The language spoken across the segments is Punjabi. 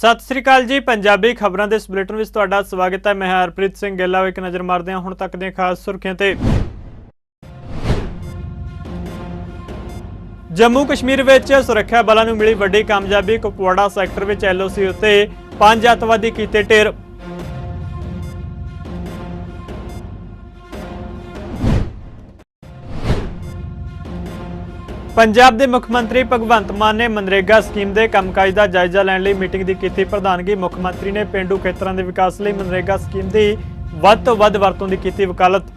सत श्री अकाल जी। पंजाबी खबरों के इस बुलेटिन में तुहाडा स्वागत है। मैं हरप्रीत सिंह गिल्ला। एक नज़र मारते हैं हुण तक दी खास सुर्खियां ते। जम्मू कश्मीर विच सुरक्षा बलों नूं मिली वड्डी कामयाबी। कुपवाड़ा सैक्टर विच LOC उत्ते 5 अतवादी कीते ढेर। पंजाब के मुख्यमंत्री भगवंत मान ने मनरेगा स्कीम के कामकाज का जायजा लैण लई मीटिंग की कीती प्रधानगी। मुख्यमंत्री ने पेंडू खेतरों के विकास लई मनरेगा स्कीम की वध तो वध वरतों की कीती वकालत।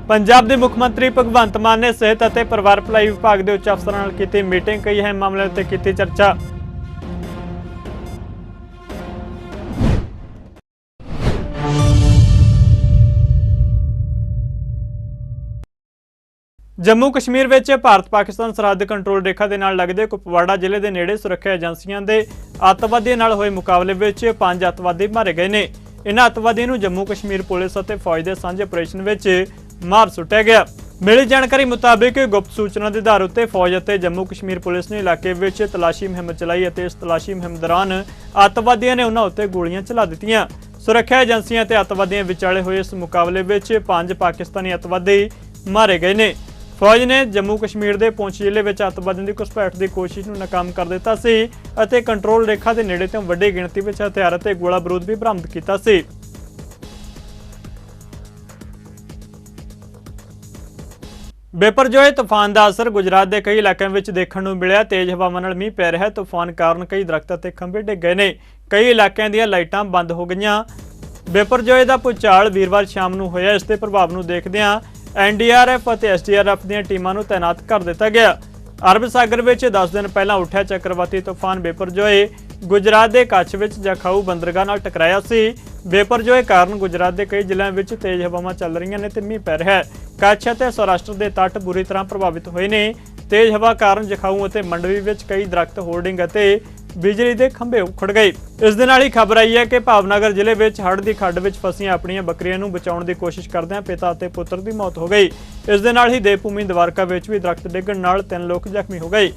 पंजाब के मुख्यमंत्री भगवंत मान ने सेहत और परिवार भलाई विभाग के उच्च अफसरां नाल कीती मीटिंग। कई अहम मामलों उत्ते कीती चर्चा। जम्मू कश्मीर विच भारत पाकिस्तान सरहद कंट्रोल रेखा के नाल लगदे कुपवाड़ा जिले के नेड़े सुरक्षा एजेंसियां के अतवादियों नाल होए मुकाबले विच 5 अतवादी मारे गए ने। इन्हां अतवादियों नूं जम्मू कश्मीर पुलिस और फौज के सांझे ऑपरेशन विच मार सुट्टिया गया। मिली जानकारी मुताबिक गुप्त सूचना के आधार उत्ते फौज और जम्मू कश्मीर पुलिस ने इलाके विच तलाशी मुहिम चलाई और इस तलाशी मुहिम दौरान अतवादियों ने उन्हां उत्ते गोलियां चला दित्तियां। सुरक्षा एजेंसियां ते अतवादियों विचाले होए इस मुकाबले विच 5 पाकिस्तानी अतवादी मारे गए ने। फौज ने जम्मू कश्मीर के पुंछ जिले में अतवादियों की घुसपैठ की कोशिश को नाकाम कर दिता सी अते कंट्रोल रेखा के नेड़े तो वड्डी गिणती में हथियार और गोला बारूद भी बरामद किया सी। बेपरजोए तूफान का असर गुजरात के कई इलाकों में देखने को मिला। तेज हवावां नाल मींह पै रहा। तूफान कारण कई दरख्त और खंभे डिग गए ने। कई इलाकों दी लाइटां बंद हो गईयां। बेपरजोए का भूचाल वीरवार शाम को होया। इसके प्रभाव को देखदियां NDRF और SDRF दी टीमां नूं तैनात कर दिता गया। अरब सागर में 10 दिन पहला उठा चक्रवाती तूफान बेपरजोए गुजरात के कच्छ में जखाऊ बंदरगाह नाल टकराया सी। बेपरजोए कारण गुजरात के कई जिलों में तेज हवावां चल रही ने ते मींह पै रहा है। कच्छ और सौराष्ट्र के तट बुरी तरह प्रभावित हुए ने। तेज हवा कारण जखाऊ और मंडवी में कई दरख्त होर्डिंग और बिजली के खंभे उखड़ गए। इस दे नाल ही खबर आई है कि भावनगर जिले में हड़ की खड्ड में फसियां अपनियां बकरियां नूं बचाउण की कोशिश करदे पिता और पुत्र की मौत हो गई। इस दे नाल ही देवभूमि द्वारका में भी दरख्त डिगण नाल 3 लोग जख्मी हो गए।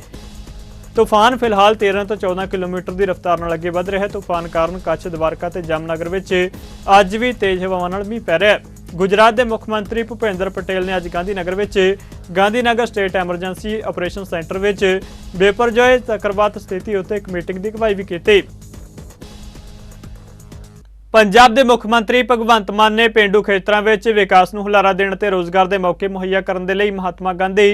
तूफान फिलहाल 13 तो 14 किलोमीटर की रफ्तार नाल अगे वध रहा है। तूफान कारण कच्छ द्वारका ते जामनगर में अज भी तेज हवावां नाल मींह पै रहा है। गुजरात के मुख्यमंत्री भूपेंद्र पटेल ने अज गांधीनगर में Gandhinagar state emergency operation centre में बेपरजोए चक्रवात स्थिति उत्ते एक मीटिंग की अगवाई भी की। पंजाब के मुख्यमंत्री भगवंत मान ने पेंडू खेतरों में विकास को हुलारा देने ते रोजगार के मौके मुहैया करने के लिए महात्मा गांधी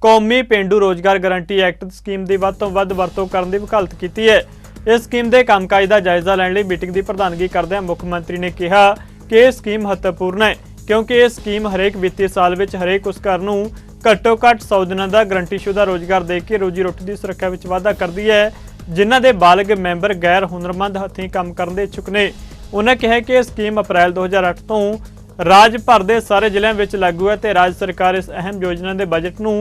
कौमी पेंडू रोजगार गारंटी एक्ट स्कीम की वध तो वध वरतों करने की वकालत की है। इस स्कीम के कामकाज का जायजा लैण लई मीटिंग की प्रधानगी करदे मुख्यमंत्री ने कहा कि यह स्कीम महत्वपूर्ण है क्योंकि यह स्कीम हरेक वित्तीय साल में हरेक उस घर नूं घट्टो घट्ट 100 दिनों का गारंटीशुदा रोजगार दे के रोजी रोटी की सुरक्षा में वाधा करती है। जिन्हां दे बालग मैंबर गैर हुनरमंद हथीं काम करने के इच्छुक ने। उन्होंने कहा कि यह स्कीम अप्रैल 2008 तो राज भर के सारे जिलों में लागू है तो राज्य सरकार इस अहम योजना के बजट नूं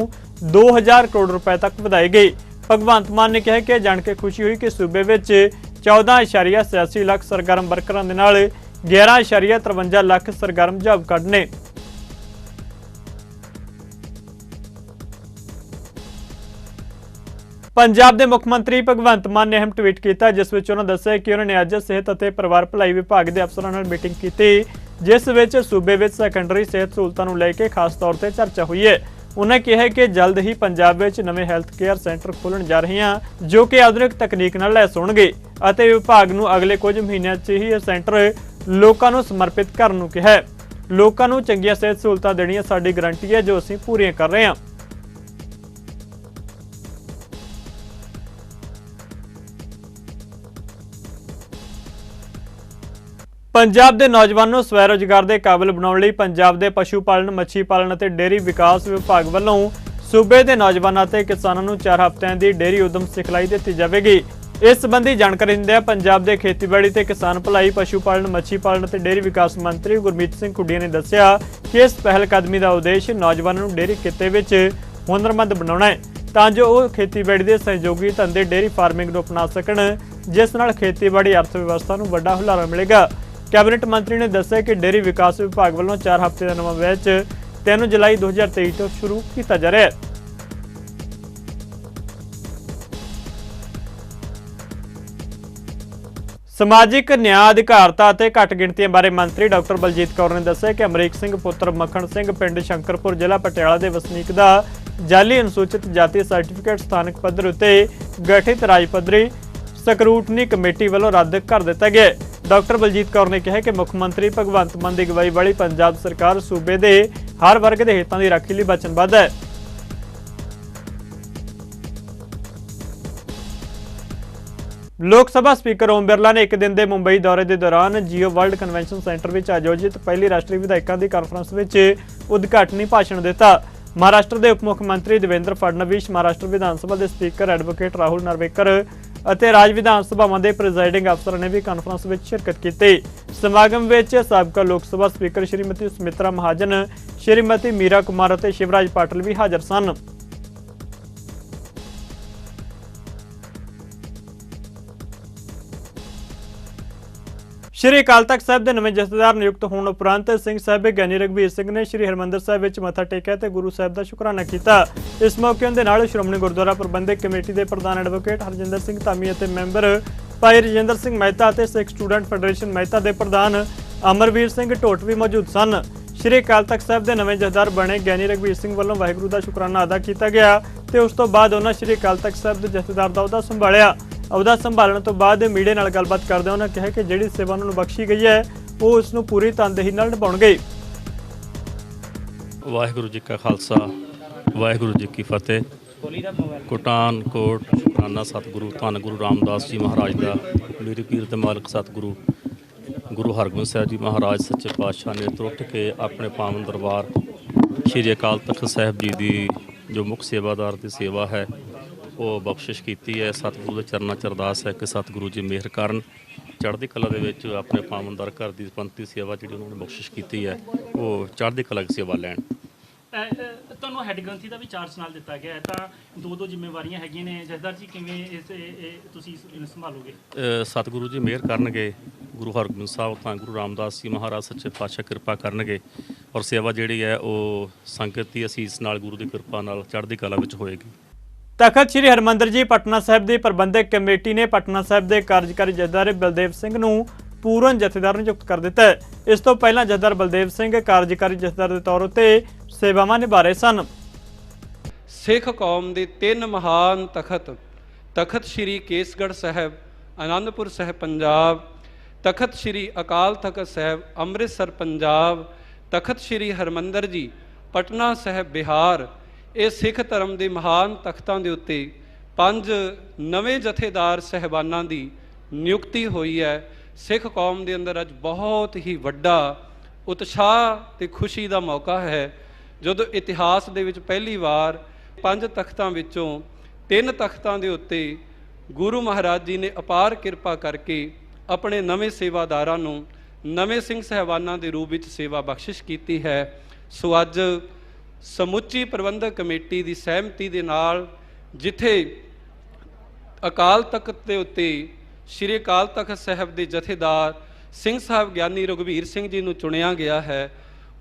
2000 करोड़ रुपए तक वधाएगी। भगवंत मान ने कहा कि जान के खुशी हुई कि सूबे में 14.86 लाख सरगर्म वर्करां दे नाल 11.53 लाख सरगर्म जॉब कार्ड ने। पंजाब के मुख्यमंत्री भगवंत मान ने अहम ट्वीट किया जिस विच उन्होंने दस्सिया कि उन्होंने अज सेहत और परिवार भलाई विभाग के अफसरों नाल मीटिंग की जिस विच सूबे में सैकेंडरी सेहत सहूलतां नूं लैके खास तौर पर चर्चा हुई है। उन्होंने कहा कि जल्द ही पंजाब में नवे हैल्थ केयर सेंटर खोलण जा रहे हैं जो कि आधुनिक तकनीक नाल लैस होणगे अते विभाग नूं अगले कुछ महीनों च ही यह सेंटर लोकां नूं समर्पित करन नूं कहा है। लोकां नूं चंगीआं सेहत सहूलतां देणीआं साडी गारंटी है जो असीं पूरीआं कर रहे हैं। पंजाब के नौजवानों स्वै रोजगार के काबिल बनाने लई पंजाब के पशु पालन मच्छी पालन और डेयरी विकास विभाग वालों सूबे के नौजवानों और किसानों को 4 हफ्तिਆਂ की डेयरी उद्यम सिखलाई दी जाएगी। इस संबंधी जानकारी दिंदे पंजाब के खेतीबाड़ी ते किसान भलाई पशु पालन मच्छी पालन और डेयरी विकास मंत्री गुरमीत सिंह खुडिया ने दस्सिया कि इस पहलकदमी का उद्देश्य नौजवानों को डेयरी किते विच हुनरमंद बनाउणा है तां जो वो खेतीबाड़ी के सहयोगी धंधे डेयरी फार्मिंग को अपना सकण जिस नाल खेतीबाड़ी अर्थव्यवस्था को वड्डा हुलारा मिलेगा। कैबिनेट मंत्री ने दस्सिया कि डेयरी विकास विभाग वालों 4 हफ्ते का नवा बैच 3 जुलाई 2023 तो शुरू किया जा रहा है। ਸਮਾਜਿਕ ਨਿਆਂ ਅਧਿਕਾਰਤਾ ਅਤੇ ਘੱਟ ਗਿਣਤੀਆਂ ਬਾਰੇ ਮੰਤਰੀ ਡਾਕਟਰ ਬਲਜੀਤ ਕੌਰ ਨੇ ਦੱਸਿਆ ਕਿ ਅਮਰੀਕ ਸਿੰਘ ਪੁੱਤਰ ਮੱਖਣ ਸਿੰਘ ਪਿੰਡ ਸ਼ੰਕਰਪੁਰ ਜ਼ਿਲ੍ਹਾ ਪਟਿਆਲਾ ਦੇ ਵਸਨੀਕ ਦਾ ਜਾਲੀ ਅਨੁਸੂਚਿਤ ਜਾਤੀ ਸਰਟੀਫਿਕੇਟ ਸਥਾਨਕ ਪੱਧਰ ਉੱਤੇ ਗਠਿਤ ਰਾਜ ਪੱਧਰੀ ਸਕਰੂਟਨੀ ਕਮੇਟੀ ਵੱਲੋਂ ਰੱਦ ਕਰ ਦਿੱਤਾ ਗਿਆ। ਡਾਕਟਰ ਬਲਜੀਤ ਕੌਰ ਨੇ ਕਿਹਾ ਕਿ ਮੁੱਖ ਮੰਤਰੀ ਭਗਵੰਤ ਮਾਨ ਦੀ ਅਗਵਾਈ ਵਾਲੀ ਪੰਜਾਬ ਸਰਕਾਰ ਸੂਬੇ ਦੇ ਹਰ ਵਰਗ ਦੇ ਹਿੱਤਾਂ ਦੀ ਰਾਖੀ ਲਈ ਵਚਨਬੱਧ ਹੈ। ਲੋਕ ਸਭਾ ਸਪੀਕਰ ਓਮ ਬਿਰਲਾ ਨੇ ਇੱਕ ਦਿਨ ਦੇ ਮੁੰਬਈ ਦੌਰੇ ਦੇ ਦੌਰਾਨ ਜੀਓ ਵਰਲਡ ਕਨਵੈਨਸ਼ਨ ਸੈਂਟਰ ਵਿੱਚ ਆਯੋਜਿਤ ਪਹਿਲੀ ਰਾਸ਼ਟਰੀ ਵਿਧਾਇਕਾਂ ਦੀ ਕਾਨਫਰੰਸ ਵਿੱਚ ਉਦਘਾਟਨੀ ਭਾਸ਼ਣ ਦਿੱਤਾ। ਮਹਾਰਾਸ਼ਟਰ ਦੇ ਉਪ ਮੁੱਖ ਮੰਤਰੀ ਦੇਵੇਂਦਰ ਫਡਨਵੀਸ, ਮਹਾਰਾਸ਼ਟਰ ਵਿਧਾਨ ਸਭਾ ਦੇ ਸਪੀਕਰ ਐਡਵੋਕੇਟ ਰਾਹੁਲ ਨਾਰਵੇਕਰ ਅਤੇ ਰਾਜ ਵਿਧਾਨ ਸਭਾਵਾਂ ਦੇ ਪ੍ਰੈਜ਼ਾਈਡਿੰਗ ਅਫਸਰਾਂ ਨੇ ਵੀ ਕਾਨਫਰੰਸ ਵਿੱਚ ਸ਼ਿਰਕਤ ਕੀਤੀ। ਸਮਾਗਮ ਵਿੱਚ ਸਾਬਕਾ ਲੋਕ ਸਭਾ ਸਪੀਕਰ ਸ਼੍ਰੀਮਤੀ ਸੁਮਿਤਰਾ ਮਹਾਜਨ, ਸ਼੍ਰੀਮਤੀ ਮੀਰਾ ਕੁਮਾਰ ਅਤੇ ਸ਼ਿਵਰਾਜ ਪਾਟਿਲ ਵੀ ਹਾਜ਼ਰ ਸਨ। ਸ਼੍ਰੀ ਅਕਾਲ ਤਖਤ ਸਾਹਿਬ ਦੇ ਨਵੇਂ ਜਥੇਦਾਰ ਨਿਯੁਕਤ ਹੋਣ ਉਪਰੰਤ ਸਿੰਘ ਸਾਹਿਬ ਗਿਆਨੀ ਰਘਬੀਰ ਸਿੰਘ ਨੇ ਸ਼੍ਰੀ ਹਰਿਮੰਦਰ ਸਾਹਿਬ ਵਿੱਚ ਮੱਥਾ ਟੇਕਿਆ ਤੇ ਗੁਰੂ ਸਾਹਿਬ ਦਾ ਸ਼ੁਕਰਾਨਾ ਕੀਤਾ। ਇਸ ਮੌਕੇ ਦੇ ਨਾਲ ਸ਼੍ਰੋਮਣੀ ਗੁਰਦੁਆਰਾ ਪ੍ਰਬੰਧਕ ਕਮੇਟੀ ਦੇ ਪ੍ਰਧਾਨ ਐਡਵੋਕੇਟ ਹਰਜਿੰਦਰ ਸਿੰਘ ਧਾਮੀ ਅਤੇ ਮੈਂਬਰ ਭਾਈ ਰਜਿੰਦਰ ਸਿੰਘ ਮਹਿਤਾ ਅਤੇ ਸਿੱਖ ਸਟੂਡੈਂਟ ਫੈਡਰੇਸ਼ਨ ਮਹਿਤਾ ਦੇ ਪ੍ਰਧਾਨ ਅਮਰਵੀਰ ਸਿੰਘ ਢੋਟ ਵੀ ਮੌਜੂਦ ਸਨ। ਸ਼੍ਰੀ ਅਕਾਲ ਤਖਤ ਸਾਹਿਬ ਦੇ ਨਵੇਂ ਜਥੇਦਾਰ ਬਣੇ ਗਿਆਨੀ ਰਘਬੀਰ ਸਿੰਘ ਵੱਲੋਂ ਵਾਹਿਗੁਰੂ ਦਾ ਸ਼ੁਕਰਾਨਾ ਅਦਾ ਕੀਤਾ ਗਿਆ ਤੇ ਉਸ ਤੋਂ ਬਾਅਦ ਉਹਨਾਂ ਸ਼੍ਰੀ ਅਕਾਲ ਤਖਤ ਸਾਹਿਬ ਦੇ ਜਥੇਦਾਰ ਦਾ ਅਹੁਦਾ ਸੰਭਾਲਿਆ। ਅਹੁਦਾ ਸੰਭਾਲਣ ਤੋਂ ਬਾਅਦ ਮੀਡੀਆ ਨਾਲ ਗੱਲਬਾਤ ਕਰਦਿਆਂ ਉਹਨਾਂ ਕਿਹਾ ਕਿ ਜਿਹੜੀ ਸੇਵਾ ਉਹਨਾਂ ਨੂੰ ਬਖਸ਼ੀ ਗਈ ਹੈ ਉਹ ਉਸ ਨੂੰ ਪੂਰੀ ਤਨਦੇਹੀ ਨਾਲ ਨਿਭਾਉਣਗੇ। ਵਾਹਿਗੁਰੂ ਜੀ ਕਾ ਖਾਲਸਾ, ਵਾਹਿਗੁਰੂ ਜੀ ਕੀ ਫਤਿਹ। ਕੋਟਾਨਕੋਟ ਸ਼ੁਕਰਾਨਾ ਸਤਿਗੁਰੂ ਧੰਨ ਗੁਰੂ ਰਾਮਦਾਸ ਜੀ ਮਹਾਰਾਜ ਦਾ, ਮੇਰੀ ਪੀਰ ਤੇ ਮਾਲਕ ਸਤਿਗੁਰੂ ਗੁਰੂ ਹਰਗੋਬਿੰਦ ਸਾਹਿਬ ਜੀ ਮਹਾਰਾਜ ਸੱਚੇ ਪਾਤਸ਼ਾਹ ਨੇ ਤੁਰਟ ਕੇ ਆਪਣੇ ਪਾਵਨ ਦਰਬਾਰ ਸ਼੍ਰੀ ਅਕਾਲ ਤਖਤ ਸਾਹਿਬ ਜੀ ਦੀ ਜੋ ਮੁੱਖ ਸੇਵਾਦਾਰ ਦੀ ਸੇਵਾ ਹੈ ਉਹ ਬਖਸ਼ਿਸ਼ ਕੀਤੀ ਹੈ। ਸਤਿਗੁਰੂ ਦੇ ਚਰਨਾਂ 'ਚ ਅਰਦਾਸ ਹੈ ਕਿ ਸਤਿਗੁਰੂ ਜੀ ਮਿਹਰ ਕਰਨ, ਚੜ੍ਹਦੀ ਕਲਾ ਦੇ ਵਿੱਚ ਆਪਣੇ ਪਾਵਨਦਾਰ ਘਰ ਦੀ ਪੰਥੀ ਸੇਵਾ ਜਿਹੜੀ ਉਹਨਾਂ ਨੇ ਬਖਸ਼ਿਸ਼ ਕੀਤੀ ਹੈ ਉਹ ਚੜ੍ਹਦੀ ਕਲਾ ਦੀ ਸੇਵਾ ਲੈਣ। ਤੁਹਾਨੂੰ ਹੈੱਡ ਗ੍ਰੰਥੀ ਦਾ ਵੀ ਚਾਰਜ ਨਾਲ ਦਿੱਤਾ ਗਿਆ ਹੈ, ਤਾਂ ਦੋ ਜ਼ਿੰਮੇਵਾਰੀਆਂ ਹੈਗੀਆਂ ਨੇ। ਜਥੇਦਾਰ ਜੀ ਕਿਵੇਂ ਤੁਸੀਂ ਸੰਭਾਲੋਗੇ? ਸਤਿਗੁਰੂ ਜੀ ਮਿਹਰ ਕਰਨਗੇ, ਗੁਰੂ ਹਰਗੋਬਿੰਦ ਸਾਹਿਬ ਤਾਂ ਗੁਰੂ ਰਾਮਦਾਸ ਜੀ ਮਹਾਰਾਜ ਸੱਚੇ ਪਾਤਸ਼ਾਹ ਕਿਰਪਾ ਕਰਨਗੇ ਔਰ ਸੇਵਾ ਜਿਹੜੀ ਹੈ ਉਹ ਸੰਗਤ ਦੀ ਅਸੀਸ ਨਾਲ ਗੁਰੂ ਦੀ ਕਿਰਪਾ ਨਾਲ ਚੜ੍ਹਦੀ ਕਲਾ ਵਿੱਚ ਹੋਏਗੀ। ਤਖਤ ਸ੍ਰੀ ਹਰਿਮੰਦਰ ਜੀ ਪਟਨਾ ਸਾਹਿਬ ਦੀ ਪ੍ਰਬੰਧਕ ਕਮੇਟੀ ਨੇ ਪਟਨਾ ਸਾਹਿਬ ਦੇ ਕਾਰਜਕਾਰੀ ਜਥੇਦਾਰ ਬਲਦੇਵ ਸਿੰਘ ਨੂੰ ਪੂਰਨ ਜਥੇਦਾਰ ਨਿਯੁਕਤ ਕਰ ਦਿੱਤਾ ਹੈ। ਇਸ ਤੋਂ ਪਹਿਲਾਂ ਜਥੇਦਾਰ ਬਲਦੇਵ ਸਿੰਘ ਕਾਰਜਕਾਰੀ ਜਥੇਦਾਰ ਦੇ ਤੌਰ ਉੱਤੇ ਸੇਵਾਵਾਂ ਨਿਭਾ ਰਹੇ ਸਨ। ਸਿੱਖ ਕੌਮ ਦੇ ਤਿੰਨ ਮਹਾਨ ਤਖਤ ਸ੍ਰੀ ਕੇਸਗੜ੍ਹ ਸਾਹਿਬ ਆਨੰਦਪੁਰ ਸਾਹਿਬ ਪੰਜਾਬ, ਤਖਤ ਸ੍ਰੀ ਅਕਾਲ ਤਖਤ ਸਾਹਿਬ ਅੰਮ੍ਰਿਤਸਰ ਪੰਜਾਬ, ਤਖਤ ਸ੍ਰੀ ਹਰਿਮੰਦਰ ਜੀ ਪਟਨਾ ਸਾਹਿਬ ਬਿਹਾਰ, ਇਹ ਸਿੱਖ ਧਰਮ ਦੇ ਮਹਾਨ ਤਖਤਾਂ ਦੇ ਉੱਤੇ 5 ਨਵੇਂ ਜਥੇਦਾਰ ਸਹਿਬਾਨਾਂ ਦੀ ਨਿਯੁਕਤੀ ਹੋਈ ਹੈ। ਸਿੱਖ ਕੌਮ ਦੇ ਅੰਦਰ ਅੱਜ ਬਹੁਤ ਹੀ ਵੱਡਾ ਉਤਸ਼ਾਹ ਤੇ ਖੁਸ਼ੀ ਦਾ ਮੌਕਾ ਹੈ ਜਦੋਂ ਇਤਿਹਾਸ ਦੇ ਵਿੱਚ ਪਹਿਲੀ ਵਾਰ 5 ਤਖਤਾਂ ਵਿੱਚੋਂ 3 ਤਖਤਾਂ ਦੇ ਉੱਤੇ ਗੁਰੂ ਮਹਾਰਾਜ ਜੀ ਨੇ ਅਪਾਰ ਕਿਰਪਾ ਕਰਕੇ ਆਪਣੇ ਨਵੇਂ ਸੇਵਾਦਾਰਾਂ ਨੂੰ ਨਵੇਂ ਸਿੰਘ ਸਹਿਬਾਨਾਂ ਦੇ ਰੂਪ ਵਿੱਚ ਸੇਵਾ ਬਖਸ਼ਿਸ਼ ਕੀਤੀ ਹੈ। ਸੋ ਅੱਜ ਸਮੁੱਚੀ ਪ੍ਰਬੰਧਕ ਕਮੇਟੀ ਦੀ ਸਹਿਮਤੀ ਦੇ ਨਾਲ ਜਿੱਥੇ ਅਕਾਲ ਤਖਤ ਦੇ ਉੱਤੇ ਸ਼੍ਰੀ ਅਕਾਲ ਤਖਤ ਸਾਹਿਬ ਦੇ ਜਥੇਦਾਰ ਸਿੰਘ ਸਾਹਿਬ ਗਿਆਨੀ ਰਘਬੀਰ ਸਿੰਘ ਜੀ ਨੂੰ ਚੁਣਿਆ ਗਿਆ ਹੈ,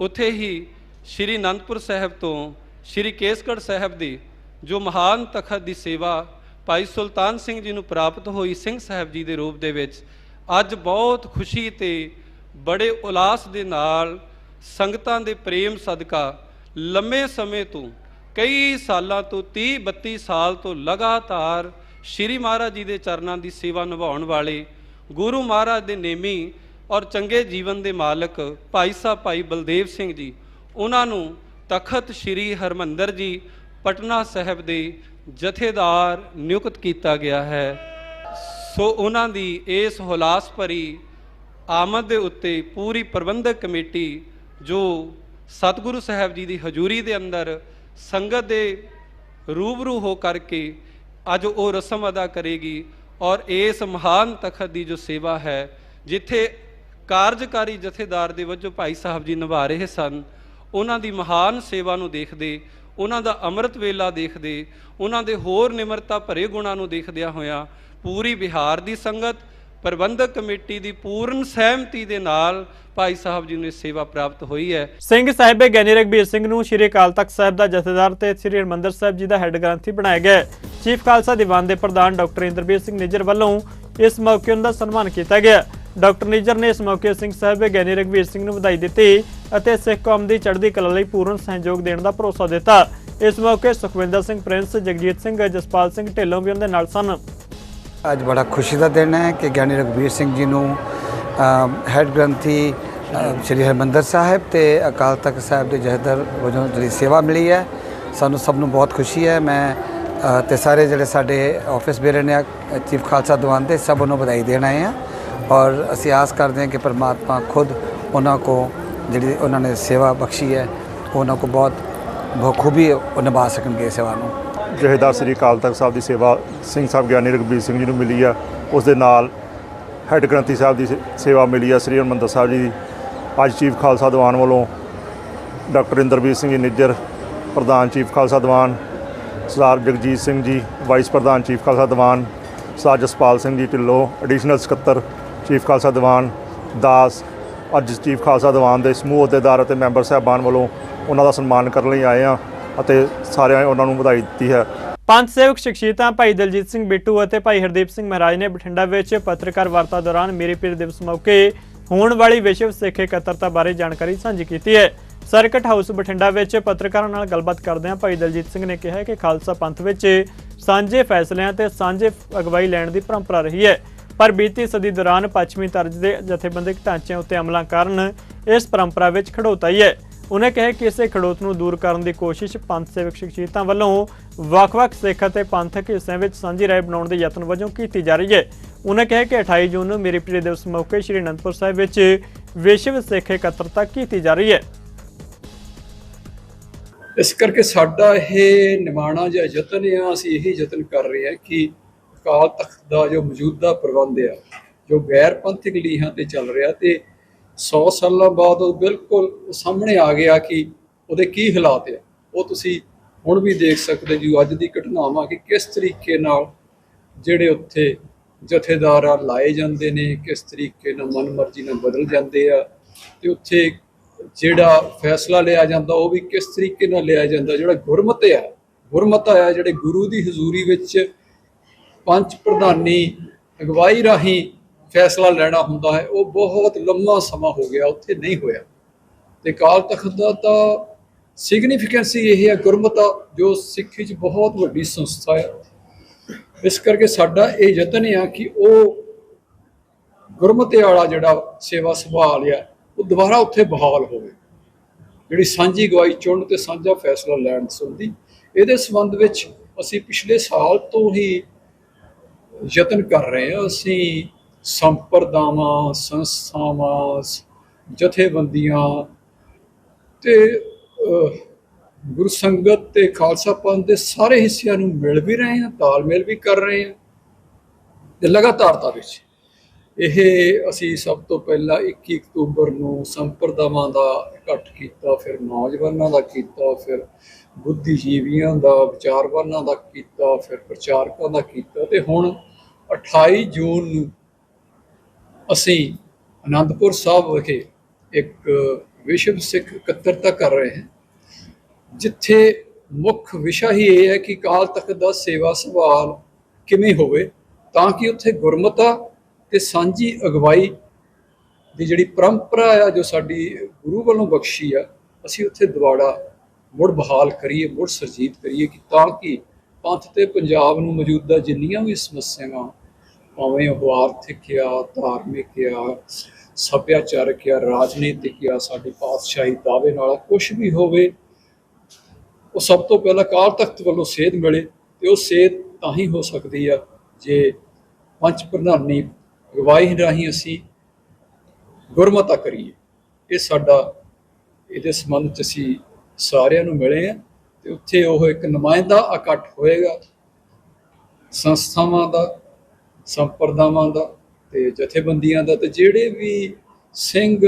ਉੱਥੇ ਹੀ ਸ਼੍ਰੀ ਅਨੰਦਪੁਰ ਸਾਹਿਬ ਤੋਂ ਸ਼੍ਰੀ ਕੇਸਗੜ੍ਹ ਸਾਹਿਬ ਦੇ ਜੋ ਮਹਾਨ ਤਖਤ ਦੀ ਸੇਵਾ ਭਾਈ ਸੁਲਤਾਨ ਸਿੰਘ ਜੀ ਨੂੰ ਪ੍ਰਾਪਤ ਹੋਈ ਸਿੰਘ ਸਾਹਿਬ ਜੀ ਦੇ ਰੂਪ ਦੇ ਵਿੱਚ ਅੱਜ ਬਹੁਤ ਖੁਸ਼ੀ ਤੇ ਬੜੇ ਉਲਾਸ ਦੇ ਨਾਲ ਸੰਗਤਾਂ ਦੇ ਪ੍ਰੇਮ ਸਦਕਾ ਲੰਮੇ ਸਮੇਂ ਤੋਂ ਕਈ ਸਾਲਾਂ ਤੋਂ 30-32 ਸਾਲ ਤੋਂ ਲਗਾਤਾਰ ਸ਼੍ਰੀ ਮਹਾਰਾਜ ਜੀ ਦੇ ਚਰਨਾਂ ਦੀ ਸੇਵਾ ਨਿਭਾਉਣ ਵਾਲੇ ਗੁਰੂ ਮਹਾਰਾਜ ਦੇ ਨੇਮੀ ਔਰ ਚੰਗੇ ਜੀਵਨ ਦੇ ਮਾਲਕ ਭਾਈ ਸਾਹਿਬ ਭਾਈ ਬਲਦੇਵ ਸਿੰਘ ਜੀ, ਉਹਨਾਂ ਨੂੰ ਤਖਤ ਸ੍ਰੀ ਹਰਿਮੰਦਰ ਜੀ ਪਟਨਾ ਸਾਹਿਬ ਦੇ ਜਥੇਦਾਰ ਨਿਯੁਕਤ ਕੀਤਾ ਗਿਆ ਹੈ। ਸੋ ਉਹਨਾਂ ਦੀ ਇਸ ਹੁਲਾਸ ਭਰੀ ਆਮਦ ਦੇ ਉੱਤੇ ਪੂਰੀ ਪ੍ਰਬੰਧਕ ਕਮੇਟੀ ਜੋ ਸਤਿਗੁਰੂ ਸਾਹਿਬ ਜੀ ਦੀ ਹਜ਼ੂਰੀ ਦੇ ਅੰਦਰ ਸੰਗਤ ਦੇ ਰੂਬਰੂ ਹੋ ਕਰਕੇ ਅੱਜ ਉਹ ਰਸਮ ਅਦਾ ਕਰੇਗੀ ਔਰ ਇਸ ਮਹਾਨ ਤਖਤ ਦੀ ਜੋ ਸੇਵਾ ਹੈ, ਜਿੱਥੇ ਕਾਰਜਕਾਰੀ ਜਥੇਦਾਰ ਦੇ ਵਜੋਂ ਭਾਈ ਸਾਹਿਬ ਜੀ ਨਿਭਾ ਰਹੇ ਸਨ, ਉਹਨਾਂ ਦੀ ਮਹਾਨ ਸੇਵਾ ਨੂੰ ਦੇਖਦੇ, ਉਹਨਾਂ ਦਾ ਅੰਮ੍ਰਿਤ ਵੇਲਾ ਦੇਖਦੇ, ਉਹਨਾਂ ਦੇ ਹੋਰ ਨਿਮਰਤਾ ਭਰੇ ਗੁਣਾਂ ਨੂੰ ਦੇਖਦਿਆਂ ਹੋਇਆਂ ਪੂਰੀ ਬਿਹਾਰ ਦੀ ਸੰਗਤ ਪ੍ਰਬੰਧਕ ਕਮੇਟੀ ਦੀ ਪੂਰਨ ਸਹਿਮਤੀ ਦੇ ਨਾਲ ਭਾਈ ਸਾਹਿਬ ਜੀ ਨੂੰ ਸੇਵਾ ਪ੍ਰਾਪਤ ਹੋਈ ਹੈ। ਸਿੰਘ ਸਾਹਿਬ ਗਿਆਨੀ ਰਘਬੀਰ ਸਿੰਘ ਨੂੰ ਸ਼੍ਰੀ ਅਕਾਲ ਤਖਤ ਸਾਹਿਬ ਦਾ ਜਥੇਦਾਰ ਤੇ ਸ਼੍ਰੀ ਹਰਿਮੰਦਰ ਸਾਹਿਬ ਜੀ ਦਾ ਹੈੱਡ ਗ੍ਰੰਥੀ ਬਣਾਇਆ ਗਿਆ। ਚੀਫ ਖਾਲਸਾ ਦੀਵਾਨ ਦੇ ਪ੍ਰਧਾਨ ਡਾਕਟਰ ਇੰਦਰਬੀਰ ਸਿੰਘ ਨਿੱਜਰ ਵੱਲੋਂ इस मौके उनका सन्मान किया गया। डॉक्टर निज्जर ने इस मौके सिंह साहिब ज्ञानी रघबीर सिंह ਨੂੰ ਵਧਾਈ ਦਿੱਤੀ ਅਤੇ ਸਿੱਖ ਕੌਮ ਦੀ ਚੜ੍ਹਦੀ ਕਲਾ ਲਈ ਪੂਰਨ ਸਹਿਯੋਗ ਦੇਣ ਦਾ ਭਰੋਸਾ ਦਿੱਤਾ। ਇਸ ਮੌਕੇ ਸੁਖਵਿੰਦਰ ਸਿੰਘ ਪ੍ਰਿੰਸ, ਜਗਜੀਤ ਸਿੰਘ, ਜਸਪਾਲ ਸਿੰਘ ਢਿੱਲੋਂ ਵੀ ਉਹਨਾਂ ਦੇ ਨਾਲ ਸਨ। ਅੱਜ ਬੜਾ ਖੁਸ਼ੀ ਦਾ ਦਿਨ ਹੈ ਕਿ ਗਿਆਨੀ ਰਘਬੀਰ ਸਿੰਘ ਜੀ ਨੂੰ ਹੈੱਡ ਗ੍ਰੰਥੀ ਸ਼੍ਰੀ ਹਰਿਮੰਦਰ ਸਾਹਿਬ ਤੇ ਅਕਾਲ ਤਖਤ ਸਾਹਿਬ ਦੇ ਜਥੇਦਾਰ ਵਜੋਂ ਜਿਹੜੀ ਸੇਵਾ ਮਿਲੀ ਹੈ, ਸਾਨੂੰ ਸਭ ਨੂੰ ਬਹੁਤ ਖੁਸ਼ੀ ਹੈ। ਮੈਂ ਤੇ ਸਾਰੇ ਜਿਹੜੇ ਸਾਡੇ ਆਫਿਸ ਬੇਅਰ ਨੇ ਚੀਫ ਖਾਲਸਾ ਦੀਵਾਨ ਦੇ ਸਭ ਨੂੰ ਵਧਾਈ ਦੇਣ ਆਏ ਹਾਂ ਔਰ ਅਸੀਂ ਆਸ ਕਰਦੇ ਹਾਂ ਕਿ ਪਰਮਾਤਮਾ ਖੁਦ ਉਹਨਾਂ ਕੋ ਜਿਹੜੀ ਉਹਨਾਂ ਨੇ ਸੇਵਾ ਬਖਸ਼ੀ ਹੈ ਉਹਨਾਂ ਕੋ ਬਹੁਤ ਬਖੂਬੀ ਉਹ ਨਿਭਾ ਸਕਣਗੇ ਸੇਵਾ ਨੂੰ। ਜਥੇਦਾਰ ਸ੍ਰੀ ਅਕਾਲ ਤਖਤ ਸਾਹਿਬ ਦੀ ਸੇਵਾ ਸਿੰਘ ਸਾਹਿਬ ਗਿਆਨੀ ਰਘਬੀਰ ਸਿੰਘ ਜੀ ਨੂੰ ਮਿਲੀ ਆ, ਉਸ ਦੇ ਨਾਲ ਹੈੱਡ ਗ੍ਰੰਥੀ ਸਾਹਿਬ ਦੀ ਸੇਵਾ ਮਿਲੀ ਆ ਸ੍ਰੀ ਹਰਿਮੰਦਰ ਸਾਹਿਬ ਜੀ ਦੀ। ਅੱਜ ਚੀਫ ਖਾਲਸਾ ਦੀਵਾਨ ਵੱਲੋਂ ਡਾਕਟਰ ਇੰਦਰਬੀਰ ਸਿੰਘ ਜੀ ਨਿੱਜਰ ਪ੍ਰਧਾਨ ਚੀਫ ਖਾਲਸਾ ਦੀਵਾਨ, ਸਰਦਾਰ ਜਗਜੀਤ ਸਿੰਘ ਜੀ ਵਾਈਸ ਪ੍ਰਧਾਨ ਚੀਫ ਖਾਲਸਾ ਦੀਵਾਨ, ਸਰਦਾਰ ਜਸਪਾਲ ਸਿੰਘ ਜੀ ਢਿੱਲੋਂ ਐਡੀਸ਼ਨਲ ਸਕੱਤਰ ਚੀਫ ਖਾਲਸਾ ਦੀਵਾਨ ਦਾਸ ਅੱਜ ਚੀਫ ਖਾਲਸਾ ਦੀਵਾਨ ਦੇ ਸਮੂਹ ਅਹੁਦੇਦਾਰ ਅਤੇ ਮੈਂਬਰ ਸਾਹਿਬਾਨ ਵੱਲੋਂ ਉਹਨਾਂ ਦਾ ਸਨਮਾਨ ਕਰਨ ਲਈ ਆਏ ਹਾਂ ਅਤੇ ਸਾਰਿਆਂ ਉਹਨਾਂ ਨੂੰ ਵਧਾਈ ਦਿੱਤੀ ਹੈ। ਪੰਥ ਸੇਵਕ ਸ਼ਖਸੀਅਤਾਂ ਭਾਈ ਦਲਜੀਤ ਸਿੰਘ ਬਿੱਟੂ ਅਤੇ ਭਾਈ ਹਰਦੀਪ ਸਿੰਘ ਮਹਾਰਾਜ ਨੇ ਬਠਿੰਡਾ ਵਿੱਚ ਪੱਤਰਕਾਰ ਵਾਰਤਾ ਦੌਰਾਨ ਮੇਰੇ ਪੀਰ ਦਿਵਸ ਮੌਕੇ ਹੋਣ ਵਾਲੀ ਵਿਸ਼ਵ ਸਿੱਖ ਇਕੱਤਰਤਾ ਬਾਰੇ ਜਾਣਕਾਰੀ ਸਾਂਝੀ ਕੀਤੀ ਹੈ। ਸਰਕਟ ਹਾਊਸ ਬਠਿੰਡਾ ਵਿੱਚ ਪੱਤਰਕਾਰਾਂ ਨਾਲ ਗੱਲਬਾਤ ਕਰਦਿਆਂ ਭਾਈ ਦਲਜੀਤ ਸਿੰਘ ਨੇ ਕਿਹਾ ਕਿ ਖਾਲਸਾ ਪੰਥ ਵਿੱਚ ਸਾਂਝੇ ਫੈਸਲਿਆਂ ਤੇ ਸਾਂਝੇ ਅਗਵਾਈ ਲੈਣ ਦੀ ਪਰੰਪਰਾ ਰਹੀ ਹੈ, ਪਰ ਬੀਤੀ ਸਦੀ ਦੌਰਾਨ ਪੱਛਮੀ ਤਰਜ਼ ਦੇ ਜਥੇਬੰਦਕ ਢਾਂਚਿਆਂ ਉੱਤੇ ਅਮਲਾਂ ਕਾਰਨ ਇਸ ਪਰੰਪਰਾ ਵਿੱਚ ਖੜੋਤ ਆਈ ਹੈ। उन्हें कहा कि इसे खड़ोत ਨੂੰ दूर करने की कोशिश पंथ सेवक शख्सियतां ਵੱਲੋਂ ਵੱਖ-ਵੱਖ ਸਿੱਖ ਅਤੇ ਪੰਥਕ ਹਿੱਸਿਆਂ ਵਿੱਚ ਸਾਂਝੀ ਰਾਏ ਬਣਾਉਣ ਦੇ ਯਤਨ ਵਜੋਂ ਕੀਤੀ ਜਾ ਰਹੀ ਹੈ। उन्हें कहा कि 28 जून ਨੂੰ ਮੇਰੇ ਪੀਰ ਦਿਵਸ ਮੌਕੇ श्री अनंदपुर ਸਾਹਿਬ ਵਿੱਚ ਵਿਸ਼ਵ ਸਿੱਖ ਇਕੱਤਰਤਾ ਕੀਤੀ ਜਾ ਰਹੀ ਹੈ। ਇਸ ਕਰਕੇ ਸਾਡਾ ਇਹ ਨਿਮਾਣਾ ਜਿਹਾ ਯਤਨ ਆ, ਅਸੀਂ ਇਹੀ ਯਤਨ ਕਰ ਰਹੇ ਹਾਂ ਕਿ ਅਕਾਲ ਤਖਤ ਦਾ ਜੋ ਮੌਜੂਦਾ ਪ੍ਰਬੰਧ ਆ, ਜੋ ਗੈਰ ਪੰਥਕ ਲੀਹਾਂ ਤੇ ਚੱਲ ਰਿਹਾ ਤੇ 100 ਸਾਲਾਂ ਬਾਅਦ ਉਹ ਬਿਲਕੁਲ ਸਾਹਮਣੇ ਆ ਗਿਆ ਕਿ ਉਹਦੇ ਕੀ ਹਾਲਾਤ ਆ। ਉਹ ਤੁਸੀਂ ਹੁਣ ਵੀ ਦੇਖ ਸਕਦੇ ਜੀ, ਅੱਜ ਦੀ ਘਟਨਾਵਾਂ ਕਿ ਕਿਸ ਤਰੀਕੇ ਨਾਲ ਜਿਹੜੇ ਉੱਥੇ ਜਥੇਦਾਰ ਆ ਲਾਏ ਜਾਂਦੇ ਨੇ, ਕਿਸ ਤਰੀਕੇ ਨਾਲ ਮਨਮਰਜ਼ੀ ਨਾਲ ਬਦਲ ਜਾਂਦੇ ਆ ਤੇ ਉੱਥੇ ਜਿਹੜਾ ਫੈਸਲਾ ਲਿਆ ਜਾਂਦਾ ਉਹ ਵੀ ਕਿਸ ਤਰੀਕੇ ਨਾਲ ਲਿਆ ਜਾਂਦਾ। ਜਿਹੜਾ ਗੁਰਮਤ ਆ ਜਿਹੜੇ ਗੁਰੂ ਦੀ ਹਜ਼ੂਰੀ ਵਿੱਚ ਪੰਚ ਪ੍ਰਧਾਨੀ ਅਗਵਾਈ ਰਾਹੀਂ ਫੈਸਲਾ ਲੈਣਾ ਹੁੰਦਾ ਹੈ, ਉਹ ਬਹੁਤ ਲੰਮਾ ਸਮਾਂ ਹੋ ਗਿਆ ਉੱਥੇ ਨਹੀਂ ਹੋਇਆ। ਤੇ ਅਕਾਲ ਤਖਤ ਦਾ ਤਾਂ ਸਿਗਨੀਫੀਕੈਂਸੀ ਇਹ ਹੈ, ਗੁਰਮਤਾ ਜੋ ਸਿੱਖੀ 'ਚ ਬਹੁਤ ਵੱਡੀ ਸੰਸਥਾ ਹੈ। ਇਸ ਕਰਕੇ ਸਾਡਾ ਇਹ ਯਤਨ ਆ ਕਿ ਉਹ ਗੁਰਮਤੇ ਵਾਲਾ ਜਿਹੜਾ ਸੇਵਾ ਸੰਭਾਲ ਆ ਉਹ ਦੁਬਾਰਾ ਉੱਥੇ ਬਹਾਲ ਹੋਵੇ। ਜਿਹੜੀ ਸਾਂਝੀ ਅਗਵਾਈ ਚੁਣਨ ਤੇ ਸਾਂਝਾ ਫੈਸਲਾ ਲੈਣ ਸੰਬੰਧੀ ਇਹਦੇ ਸੰਬੰਧ ਵਿੱਚ ਅਸੀਂ ਪਿਛਲੇ ਸਾਲ ਤੋਂ ਹੀ ਯਤਨ ਕਰ ਰਹੇ ਹਾਂ। ਅਸੀਂ ਸੰਪਰਦਾਵਾਂ, ਸੰਸਥਾਵਾਂ, ਜਥੇਬੰਦੀਆਂ ਤੇ ਗੁਰਸੰਗਤ ਤੇ ਖਾਲਸਾ ਪੰਥ ਦੇ ਸਾਰੇ ਹਿੱਸਿਆਂ ਨੂੰ ਮਿਲ ਵੀ ਰਹੇ ਹਾਂ, ਤਾਲਮੇਲ ਵੀ ਕਰ ਰਹੇ ਹਾਂ ਤੇ ਲਗਾਤਾਰਤਾ ਵਿੱਚ ਇਹ ਅਸੀਂ ਸਭ ਤੋਂ ਪਹਿਲਾਂ 21 ਅਕਤੂਬਰ ਨੂੰ ਸੰਪਰਦਾਵਾਂ ਦਾ ਇਕੱਠ ਕੀਤਾ, ਫਿਰ ਨੌਜਵਾਨਾਂ ਦਾ ਕੀਤਾ, ਫਿਰ ਬੁੱਧੀਜੀਵੀਆਂ ਦਾ, ਵਿਚਾਰਵਾਨਾਂ ਦਾ ਕੀਤਾ, ਫਿਰ ਪ੍ਰਚਾਰਕਾਂ ਦਾ ਕੀਤਾ ਤੇ ਹੁਣ 28 ਜੂਨ ਨੂੰ ਅਸੀਂ ਅਨੰਦਪੁਰ ਸਾਹਿਬ ਵਿਖੇ ਇੱਕ ਵਿਸ਼ਵ ਸਿੱਖ ਇਕੱਤਰਤਾ ਕਰ ਰਹੇ ਹਾਂ, ਜਿੱਥੇ ਮੁੱਖ ਵਿਸ਼ਾ ਹੀ ਇਹ ਹੈ ਕਿ ਅਕਾਲ ਤਖਤ ਦਾ ਸੇਵਾ ਸੰਭਾਲ ਕਿਵੇਂ ਹੋਵੇ ਤਾਂ ਕਿ ਉੱਥੇ ਗੁਰਮਤਾ ਤੇ ਸਾਂਝੀ ਅਗਵਾਈ ਦੀ ਜਿਹੜੀ ਪਰੰਪਰਾ ਆ ਜੋ ਸਾਡੀ ਗੁਰੂ ਵੱਲੋਂ ਬਖਸ਼ੀ ਆ, ਅਸੀਂ ਉੱਥੇ ਦੁਬਾਰਾ ਮੁੜ ਬਹਾਲ ਕਰੀਏ, ਮੁੜ ਸਰਜੀਤ ਕਰੀਏ ਕਿ ਤਾਂ ਕਿ ਪੰਥ ਤੇ ਪੰਜਾਬ ਨੂੰ ਮੌਜੂਦਾ ਜਿੰਨੀਆਂ ਵੀ ਸਮੱਸਿਆਵਾਂ ਭਾਵੇਂ ਉਹ ਆਰਥਿਕ ਆ, ਧਾਰਮਿਕ ਆ, ਸੱਭਿਆਚਾਰਕ ਆ, ਰਾਜਨੀਤਿਕ ਆ, ਸਾਡੀ ਪਾਤਸ਼ਾਹੀ ਦਾਅਵੇ ਨਾਲ ਕੁਛ ਵੀ ਹੋਵੇ, ਉਹ ਸਭ ਤੋਂ ਪਹਿਲਾਂ ਅਕਾਲ ਤਖਤ ਵੱਲੋਂ ਸੇਧ ਮਿਲੇ ਤੇ ਉਹ ਸੇਧ ਤਾਂ ਹੀ ਹੋ ਸਕਦੀ ਆ ਜੇ ਪੰਚ ਪ੍ਰਧਾਨੀ ਅਗਵਾਈ ਰਾਹੀਂ ਅਸੀਂ ਗੁਰਮਤਾ ਕਰੀਏ। ਇਹ ਸਾਡਾ ਇਹਦੇ ਸੰਬੰਧ 'ਚ ਅਸੀਂ ਸਾਰਿਆਂ ਨੂੰ ਮਿਲੇ ਆ ਤੇ ਉੱਥੇ ਉਹ ਇੱਕ ਨੁਮਾਇੰਦਾ ਇਕੱਠ ਹੋਏਗਾ ਸੰਸਥਾਵਾਂ ਦਾ, ਸੰਪਰਦਾਵਾਂ ਦਾ ਤੇ ਜਥੇਬੰਦੀਆਂ ਦਾ ਤੇ ਜਿਹੜੇ ਵੀ ਸਿੰਘ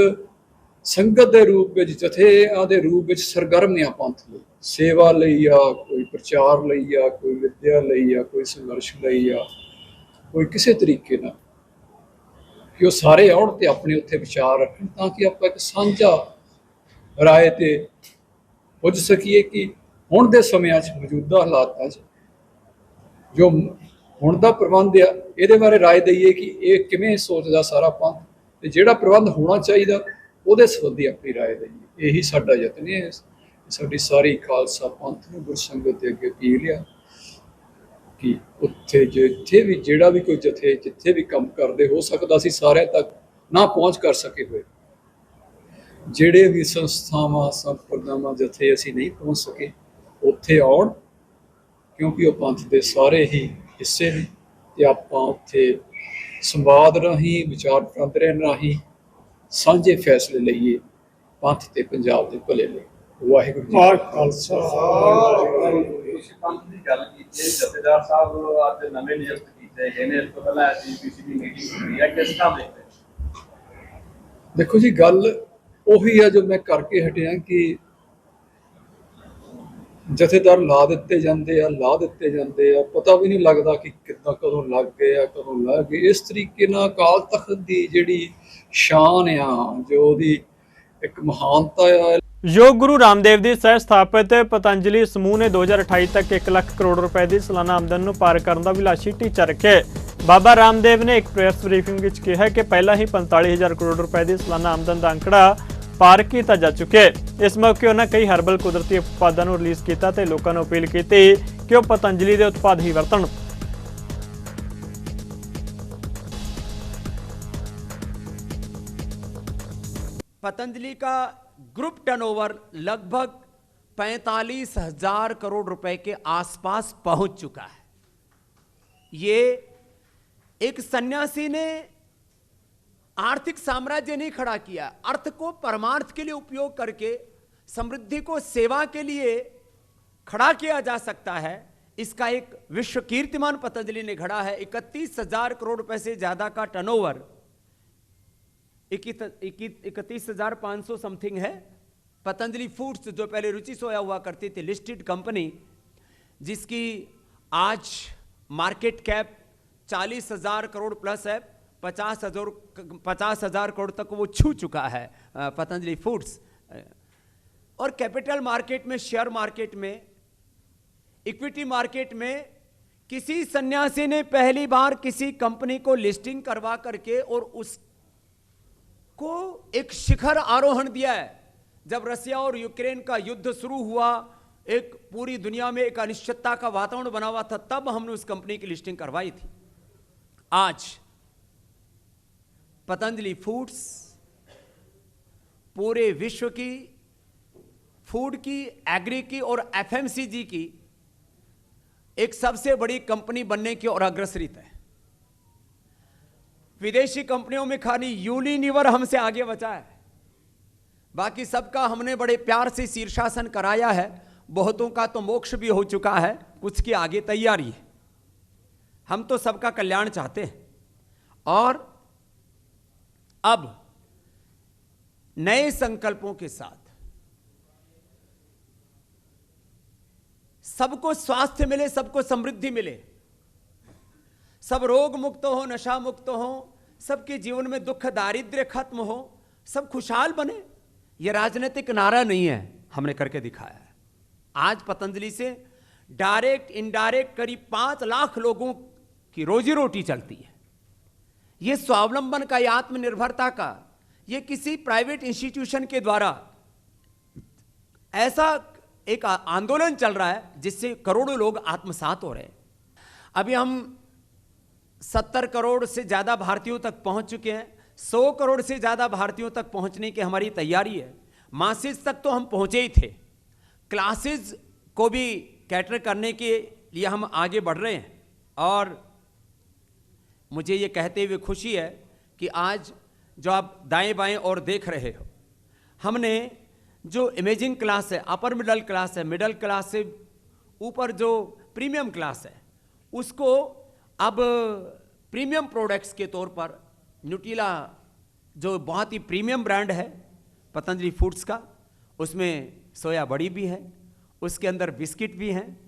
ਸੰਗਤ ਦੇ ਰੂਪ ਵਿੱਚ, ਜਥਿਆਂ ਦੇ ਰੂਪ ਵਿੱਚ ਸਰਗਰਮ ਆ ਪੰਥ ਲਈ, ਸੇਵਾ ਲਈ ਆ, ਕੋਈ ਪ੍ਰਚਾਰ ਲਈ ਆ, ਕੋਈ ਵਿੱਦਿਆ ਲਈ ਆ, ਕੋਈ ਸੰਘਰਸ਼ ਲਈ ਆ, ਕੋਈ ਕਿਸੇ ਤਰੀਕੇ ਨਾਲ, ਕਿ ਉਹ ਸਾਰੇ ਆਉਣ ਤੇ ਆਪਣੇ ਉੱਥੇ ਵਿਚਾਰ ਰੱਖਣ ਤਾਂ ਕਿ ਆਪਾਂ ਇੱਕ ਸਾਂਝਾ ਰਾਏ ਤੇ ਪੁੱਜ ਸਕੀਏ ਕਿ ਹੁਣ ਦੇ ਸਮਿਆਂ 'ਚ ਮੌਜੂਦਾ ਹਾਲਾਤਾਂ 'ਚ ਜੋ ਹੁਣ ਦਾ ਪ੍ਰਬੰਧ ਆ ਇਹਦੇ ਬਾਰੇ ਰਾਏ ਦਈਏ ਕਿ ਇਹ ਕਿਵੇਂ ਸੋਚਦਾ ਸਾਰਾ ਪੰਥ, ਤੇ ਜਿਹੜਾ ਪ੍ਰਬੰਧ ਹੋਣਾ ਚਾਹੀਦਾ ਉਹਦੇ ਸੰਬੰਧੀ ਆਪਣੀ ਰਾਏ ਦਈਏ। ਇਹੀ ਸਾਡਾ ਯਤਨ ਹੈ। ਸਾਡੀ ਸਾਰੀ ਖਾਲਸਾ ਪੰਥ ਨੂੰ ਗੁਰਸੰਗਤ ਦੇ ਅੱਗੇ ਅਪੀਲ ਆ ਕਿ ਉੱਥੇ ਜਿੱਥੇ ਵੀ ਜਿਹੜਾ ਵੀ ਕੋਈ ਜਥੇ ਜਿੱਥੇ ਵੀ ਕੰਮ ਕਰਦੇ, ਹੋ ਸਕਦਾ ਅਸੀਂ ਸਾਰਿਆਂ ਤੱਕ ਨਾ ਪਹੁੰਚ ਕਰ ਸਕੇ ਹੋਏ, ਜਿਹੜੇ ਵੀ ਸੰਸਥਾਵਾਂ ਸੰਪਰਦਾਵਾਂ ਜਥੇ ਅਸੀਂ ਨਹੀਂ ਪਹੁੰਚ ਸਕੇ, ਉੱਥੇ ਆਉਣ, ਕਿਉਂਕਿ ਉਹ ਪੰਥ ਦੇ ਸਾਰੇ ਹੀ ਹਿੱਸੇ ਨੇ ਤੇ ਆਪਾਂ ਉੱਥੇ ਸੰਵਾਦ ਰਾਹੀਂ, ਵਿਚਾਰ ਵਟਾਂਦਰੇ ਰਾਹੀਂ ਸਾਂਝੇ ਫੈਸਲੇ ਲਈਏ ਪੰਥ ਤੇ ਪੰਜਾਬ ਦੇ ਭਲੇ ਲਈ। ਵਾਹਿਗੁਰੂ ਜੀ ਕਾ ਖਾਲਸਾ। ਤੁਸੀਂ ਪੰਥ ਦੀ ਗੱਲ ਕੀਤੀ ਹੈ, ਜਥੇਦਾਰ ਸਾਹਿਬ ਅੱਜ ਨਵੇਂ ਨਿਯੁਕਤ ਕੀਤੇ ਗਏ ਨੇ, ਇਸ ਤੋਂ ਪਹਿਲਾਂ ਐਸਜੀਪੀਸੀ ਦੀ ਮੀਟਿੰਗ ਹੋਈ ਹੈ, ਕਿਸ ਤਰ੍ਹਾਂ ਦੇਖਦੇ? ਦੇਖੋ ਜੀ, ਗੱਲ ਉਹੀ ਆ ਜੋ ਮੈਂ ਕਰਕੇ ਹਟਿਆ ਕਿ ਜਥੇਦਾਰ ਲਾ ਦਿੱਤੇ ਜਾਂਦੇ ਆ, ਪਤਾ ਵੀ ਨਹੀਂ ਲੱਗਦਾ ਕਿ ਕਿੱਦਾਂ ਕਦੋਂ ਲੱਗ ਗਏ ਆ, ਕਦੋਂ ਲੱਗ ਗਏ। ਇਸ ਤਰੀਕੇ ਨਾਲ ਅਕਾਲ ਤਖਤ ਦੀ ਜਿਹੜੀ ਸ਼ਾਨ ਆ, ਜੋ ਉਹਦੀ ਇੱਕ ਮਹਾਨਤਾ ਆ। ਯੋਗ ਗੁਰੂ ਰਾਮਦੇਵ ਦੀ ਸਹਿ ਸਥਾਪਿਤ ਪਤੰਜਲੀ ਸਮੂਹ ਨੇ 2028 ਤੱਕ 1 ਲੱਖ ਕਰੋੜ ਰੁਪਏ ਦੀ ਸਾਲਾਨਾ ਆਮਦਨ ਨੂੰ ਪਾਰ ਕਰਨ ਦਾ ਵਿਲਾਸੀ ਟੀਚਾ ਰੱਖਿਆ ਹੈ। ਬਾਬਾ ਰਾਮਦੇਵ ਨੇ ਇੱਕ ਪ੍ਰੈਸ ਬਰੀਫਿੰਗ ਵਿੱਚ ਕਿਹਾ ਕਿ ਪਹਿਲਾਂ ਹੀ 45,000 ਕਰੋੜ ਰੁਪਏ ਦੀ ਸਾਲਾਨਾ ਆਮਦਨ ਦਾ ਅੰਕੜਾ ਪਾਰ ਕੀਤਾ ਜਾ ਚੁੱਕਿਆ ਹੈ। ਇਸ ਮੌਕੇ ਉਹਨਾਂ ਕਈ ਹਰਬਲ ਕੁਦਰਤੀ ਉਤਪਾਦਾਂ ਨੂੰ ਰਿਲੀਜ਼ ਕੀਤਾ ਤੇ ਲੋਕਾਂ ਨੂੰ ਅਪੀਲ ਕੀਤੀ ਕਿ ਉਹ ਪਤੰਜਲੀ ਦੇ ਉਤਪਾਦ ਹੀ ਵਰਤਣ। पतंजलि का ग्रुप टर्नओवर लगभग 45,000 करोड़ रुपए के आसपास पहुंच चुका है। ये एक सन्यासी ने आर्थिक साम्राज्य नहीं खड़ा किया, अर्थ को परमार्थ के लिए उपयोग करके समृद्धि को सेवा के लिए खड़ा किया जा सकता है। इसका एक विश्व कीर्तिमान पतंजलि ने गढ़ा है। 31,000 करोड़ रुपए से ज्यादा का टर्नओवर, 31,500 समथिंग है। पतंजलि फूड्स जो पहले रुचि सोया हुआ करती थी, लिस्टेड कंपनी, जिसकी आज मार्केट कैप 40,000 करोड़ प्लस है, 50,000 करोड़ तक वो छू चुका है पतंजलि फूड्स। और कैपिटल मार्केट में, शेयर मार्केट में, इक्विटी मार्केट में किसी सन्यासी ने पहली बार किसी कंपनी को लिस्टिंग करवा करके और उसको एक शिखर आरोहण दिया है। जब रसिया और यूक्रेन का युद्ध शुरू हुआ, एक पूरी दुनिया में एक अनिश्चितता का वातावरण बना हुआ था, तब हमने उस कंपनी की लिस्टिंग करवाई थी। आज पतंजलि फूड्स पूरे विश्व की फूड की, एग्री की और एफएमसीजी की एक सबसे बड़ी कंपनी बनने की ओर अग्रसरित है। विदेशी कंपनियों में खाली यूनिलीवर हमसे आगे बचा है, बाकी सबका हमने बड़े प्यार से शीर्षासन कराया है। बहुतों का तो मोक्ष भी हो चुका है, कुछ की आगे तैयारी है। हम तो सबका कल्याण चाहते हैं और अब नए संकल्पों के साथ सबको स्वास्थ्य मिले, सबको समृद्धि मिले, सब रोग मुक्त हो, नशा मुक्त हो, सबके जीवन में दुख दारिद्र्य खत्म हो, सब खुशहाल बने। यह राजनीतिक नारा नहीं है, हमने करके दिखाया है। आज पतंजलि से डायरेक्ट इनडायरेक्ट करीब 5 लाख लोगों की रोजी रोटी चलती है। यह स्वावलंबन का, यह आत्मनिर्भरता का, यह किसी प्राइवेट इंस्टीट्यूशन के द्वारा ऐसा एक आंदोलन चल रहा है जिससे करोड़ों लोग आत्मसात हो रहे हैं। अभी हम 70 करोड़ से ज्यादा भारतीयों तक पहुंच चुके हैं। 100 करोड़ से ज्यादा भारतीयों तक पहुंचने की हमारी तैयारी है। मासेस तक तो हम पहुंचे ही थे, क्लासेस को भी कैटर करने के लिए हम आगे बढ़ रहे हैं। और मुझे ये कहते हुए खुशी है कि आज जो आप दाएं बाएं और देख रहे हो, हमने जो इमेजिंग क्लास है, अपर मिडिल क्लास है, मिडिल क्लास से ऊपर जो प्रीमियम क्लास है, उसको अब प्रीमियम प्रोडक्ट्स के तौर पर न्यूट्रिला, जो बहुत ही प्रीमियम ब्रांड है पतंजलि फूड्स का, उसमें सोया बड़ी भी है, उसके अंदर बिस्किट भी हैं,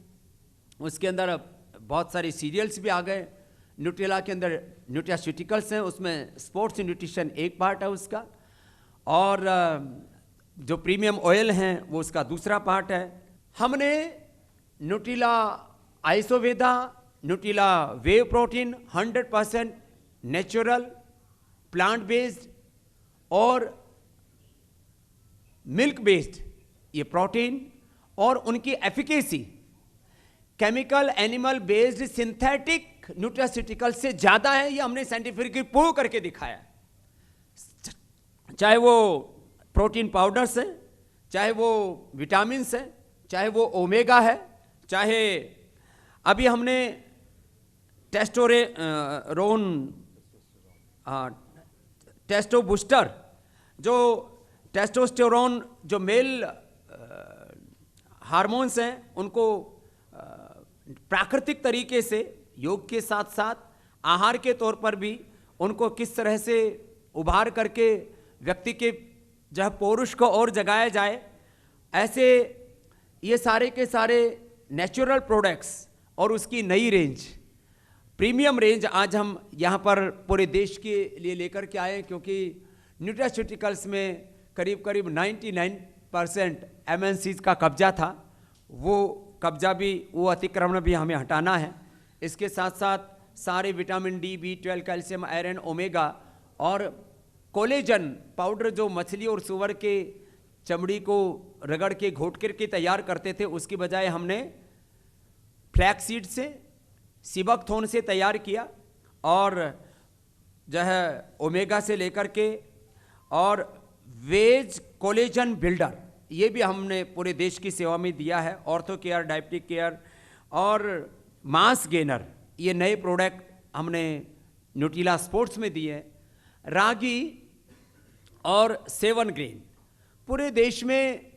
उसके अंदर बहुत सारे सीरियल्स भी आ गए। न्यूट्रिला के अंदर न्यूट्रास्यूटिकल्स हैं, उसमें स्पोर्ट्स न्यूट्रिशन एक पार्ट है उसका, और जो प्रीमियम ऑयल हैं वो उसका दूसरा पार्ट है। हमने Nutrela Isoveda, Nutrela whey protein 100% natural plant based और मिल्क बेस्ड ये प्रोटीन और उनकी efficacy chemical animal based synthetic nutraceutical से ज़्यादा है, ये हमने साइंटिफिकली प्रूव करके दिखाया है। चाहे वो प्रोटीन पाउडर्स हैं, चाहे वो विटामिन्स हैं, चाहे वो ओमेगा है, चाहे अभी हमने टेस्टो बूस्टर जो टेस्टोस्टेरोन जो मेल हार्मोन्स हैं उनको प्राकृतिक तरीके से योग के साथ साथ आहार के तौर पर भी उनको किस तरह से उभार करके व्यक्ति के जो पौरुष को और जगाया जाए, ऐसे ये सारे के सारे नेचुरल प्रोडक्ट्स और उसकी नई रेंज प्रीमियम रेंज आज हम यहाँ पर पूरे देश के लिए लेकर के आए, क्योंकि न्यूट्रास्यूटिकल्स में करीब करीब 99% MNCs का कब्जा था। वो कब्जा भी, वो अतिक्रमण भी हमें हटाना है। इसके साथ साथ सारे vitamin D, B12, calcium, iron, omega और कोलेजन पाउडर जो मछली और सुअर के चमड़ी को रगड़ के घोट करके तैयार करते थे, उसकी बजाय हमने फ्लैक्स सीड से, सिबकथोन से तैयार किया और जो है ओमेगा से लेकर के और वेज कोलेजन बिल्डर ये भी हमने पूरे देश की सेवा में दिया है। ऑर्थो केयर, डायबिटिक केयर और मास गेनर ये नए प्रोडक्ट हमने न्यूट्रिला स्पोर्ट्स में दिए। रागी और 7 ग्रेन पूरे देश में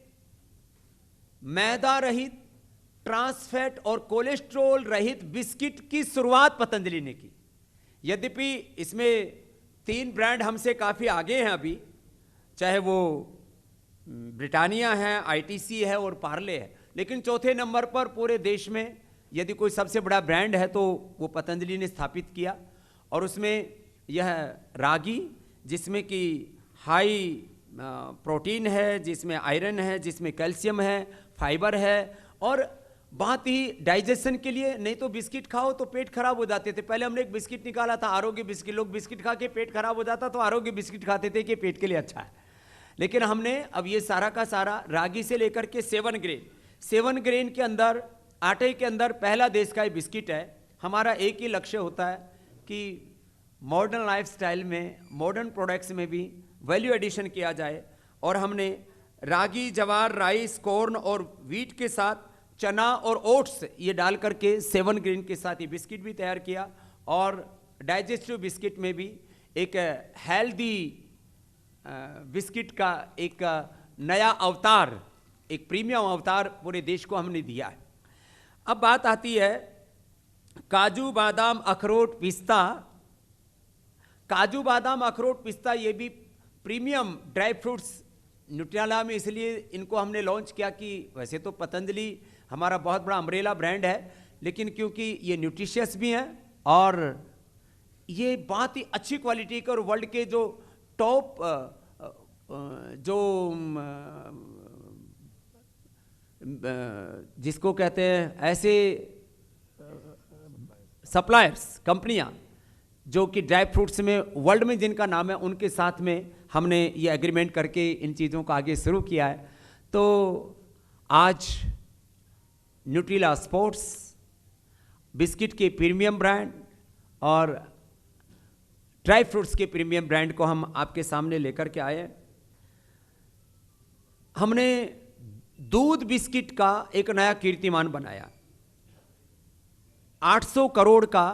मैदा रहित, ट्रांसफैट और कोलेस्ट्रॉल रहित बिस्किट की शुरुआत पतंजलि ने की। यद्यपि इसमें 3 ब्रांड हमसे काफ़ी आगे हैं अभी, चाहे वो ब्रिटानिया है, ITC है और पार्ले है, लेकिन चौथे नंबर पर पूरे देश में यदि कोई सबसे बड़ा ब्रांड है तो वो पतंजलि ने स्थापित किया। और उसमें यह रागी जिसमें कि हाई प्रोटीन है, जिसमें आयरन है, जिसमें कैल्शियम है, फाइबर है और बहुत ही डाइजेशन के लिए। नहीं तो बिस्किट खाओ तो पेट खराब हो जाते थे। पहले हमने एक बिस्किट निकाला था आरोग्य बिस्किट, लोग बिस्किट खा के पेट खराब हो जाता तो आरोग्य बिस्किट खाते थे कि पेट के लिए अच्छा है। लेकिन हमने अब ये सारा का सारा रागी से लेकर के 7 ग्रेन के अंदर, आटे के अंदर पहला देश का ये बिस्किट है। हमारा एक ही लक्ष्य होता है कि मॉडर्न लाइफस्टाइल में, मॉडर्न प्रोडक्ट्स में भी वैल्यू एडिशन किया जाए। और हमने रागी, जवार, राइस, कॉर्न और वीट के साथ चना और ओट्स ये डाल करके 7 ग्रेन के साथ ये बिस्किट भी तैयार किया। और डाइजेस्टिव बिस्किट में भी एक हेल्दी बिस्किट का एक नया अवतार, एक प्रीमियम अवतार पूरे देश को हमने दिया है। अब बात आती है काजू, बादाम, अखरोट, पिस्ता। काजू, बादाम, अखरोट, पिस्ता ये भी प्रीमियम ड्राई फ्रूट्स न्यूट्रिला में इसलिए इनको हमने लॉन्च किया कि वैसे तो पतंजलि हमारा बहुत बड़ा अम्ब्रेला ब्रांड है, लेकिन क्योंकि ये न्यूट्रिशियस भी हैं और ये बहुत ही अच्छी क्वालिटी के और वर्ल्ड के जो टॉप जो जिसको कहते हैं ऐसे सप्लायर्स, कंपनियां जो कि ड्राई फ्रूट्स में वर्ल्ड में जिनका नाम है, उनके साथ में हमने ये एग्रीमेंट करके इन चीज़ों को आगे शुरू किया है। तो आज न्यूट्रिला स्पोर्ट्स बिस्किट के प्रीमियम ब्रांड और ड्राई फ्रूट्स के प्रीमियम ब्रांड को हम आपके सामने लेकर के आए। हमने दूध बिस्किट का एक नया कीर्तिमान बनाया। 800 करोड़ का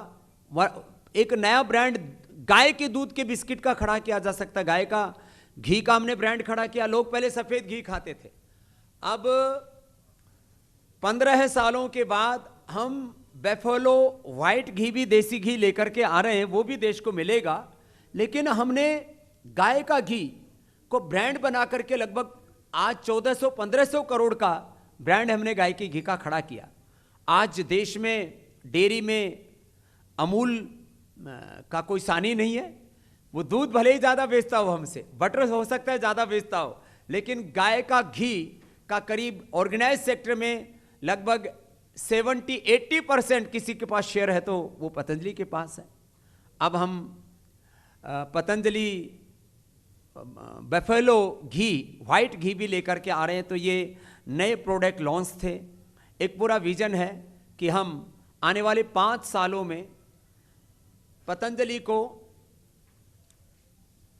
एक नया ब्रांड गाय के दूध के बिस्किट का खड़ा किया जा सकता है। गाय का घी का हमने ब्रांड खड़ा किया। लोग पहले सफेद घी खाते थे, अब 15 सालों के बाद हम बेफलो वाइट घी भी, देसी घी लेकर के आ रहे हैं, वो भी देश को मिलेगा। लेकिन हमने गाय का घी को ब्रांड बना करके लगभग आज 1400-1500 करोड़ का ब्रांड हमने गाय के घी का खड़ा किया। आज देश में डेयरी में अमूल का कोई सानी नहीं है। वो दूध भले ही ज़्यादा बेचता हो हमसे, बटर हो सकता है ज़्यादा बेचता हो, लेकिन गाय का घी का करीब ऑर्गेनाइज सेक्टर में लगभग 70-80% किसी के पास शेयर है तो वो पतंजलि के पास है। अब हम पतंजलि बफेलो घी, वाइट घी भी लेकर के आ रहे हैं। तो ये नए प्रोडक्ट लॉन्च थे। एक पूरा विजन है कि हम आने वाले 5 सालों में पतंजलि को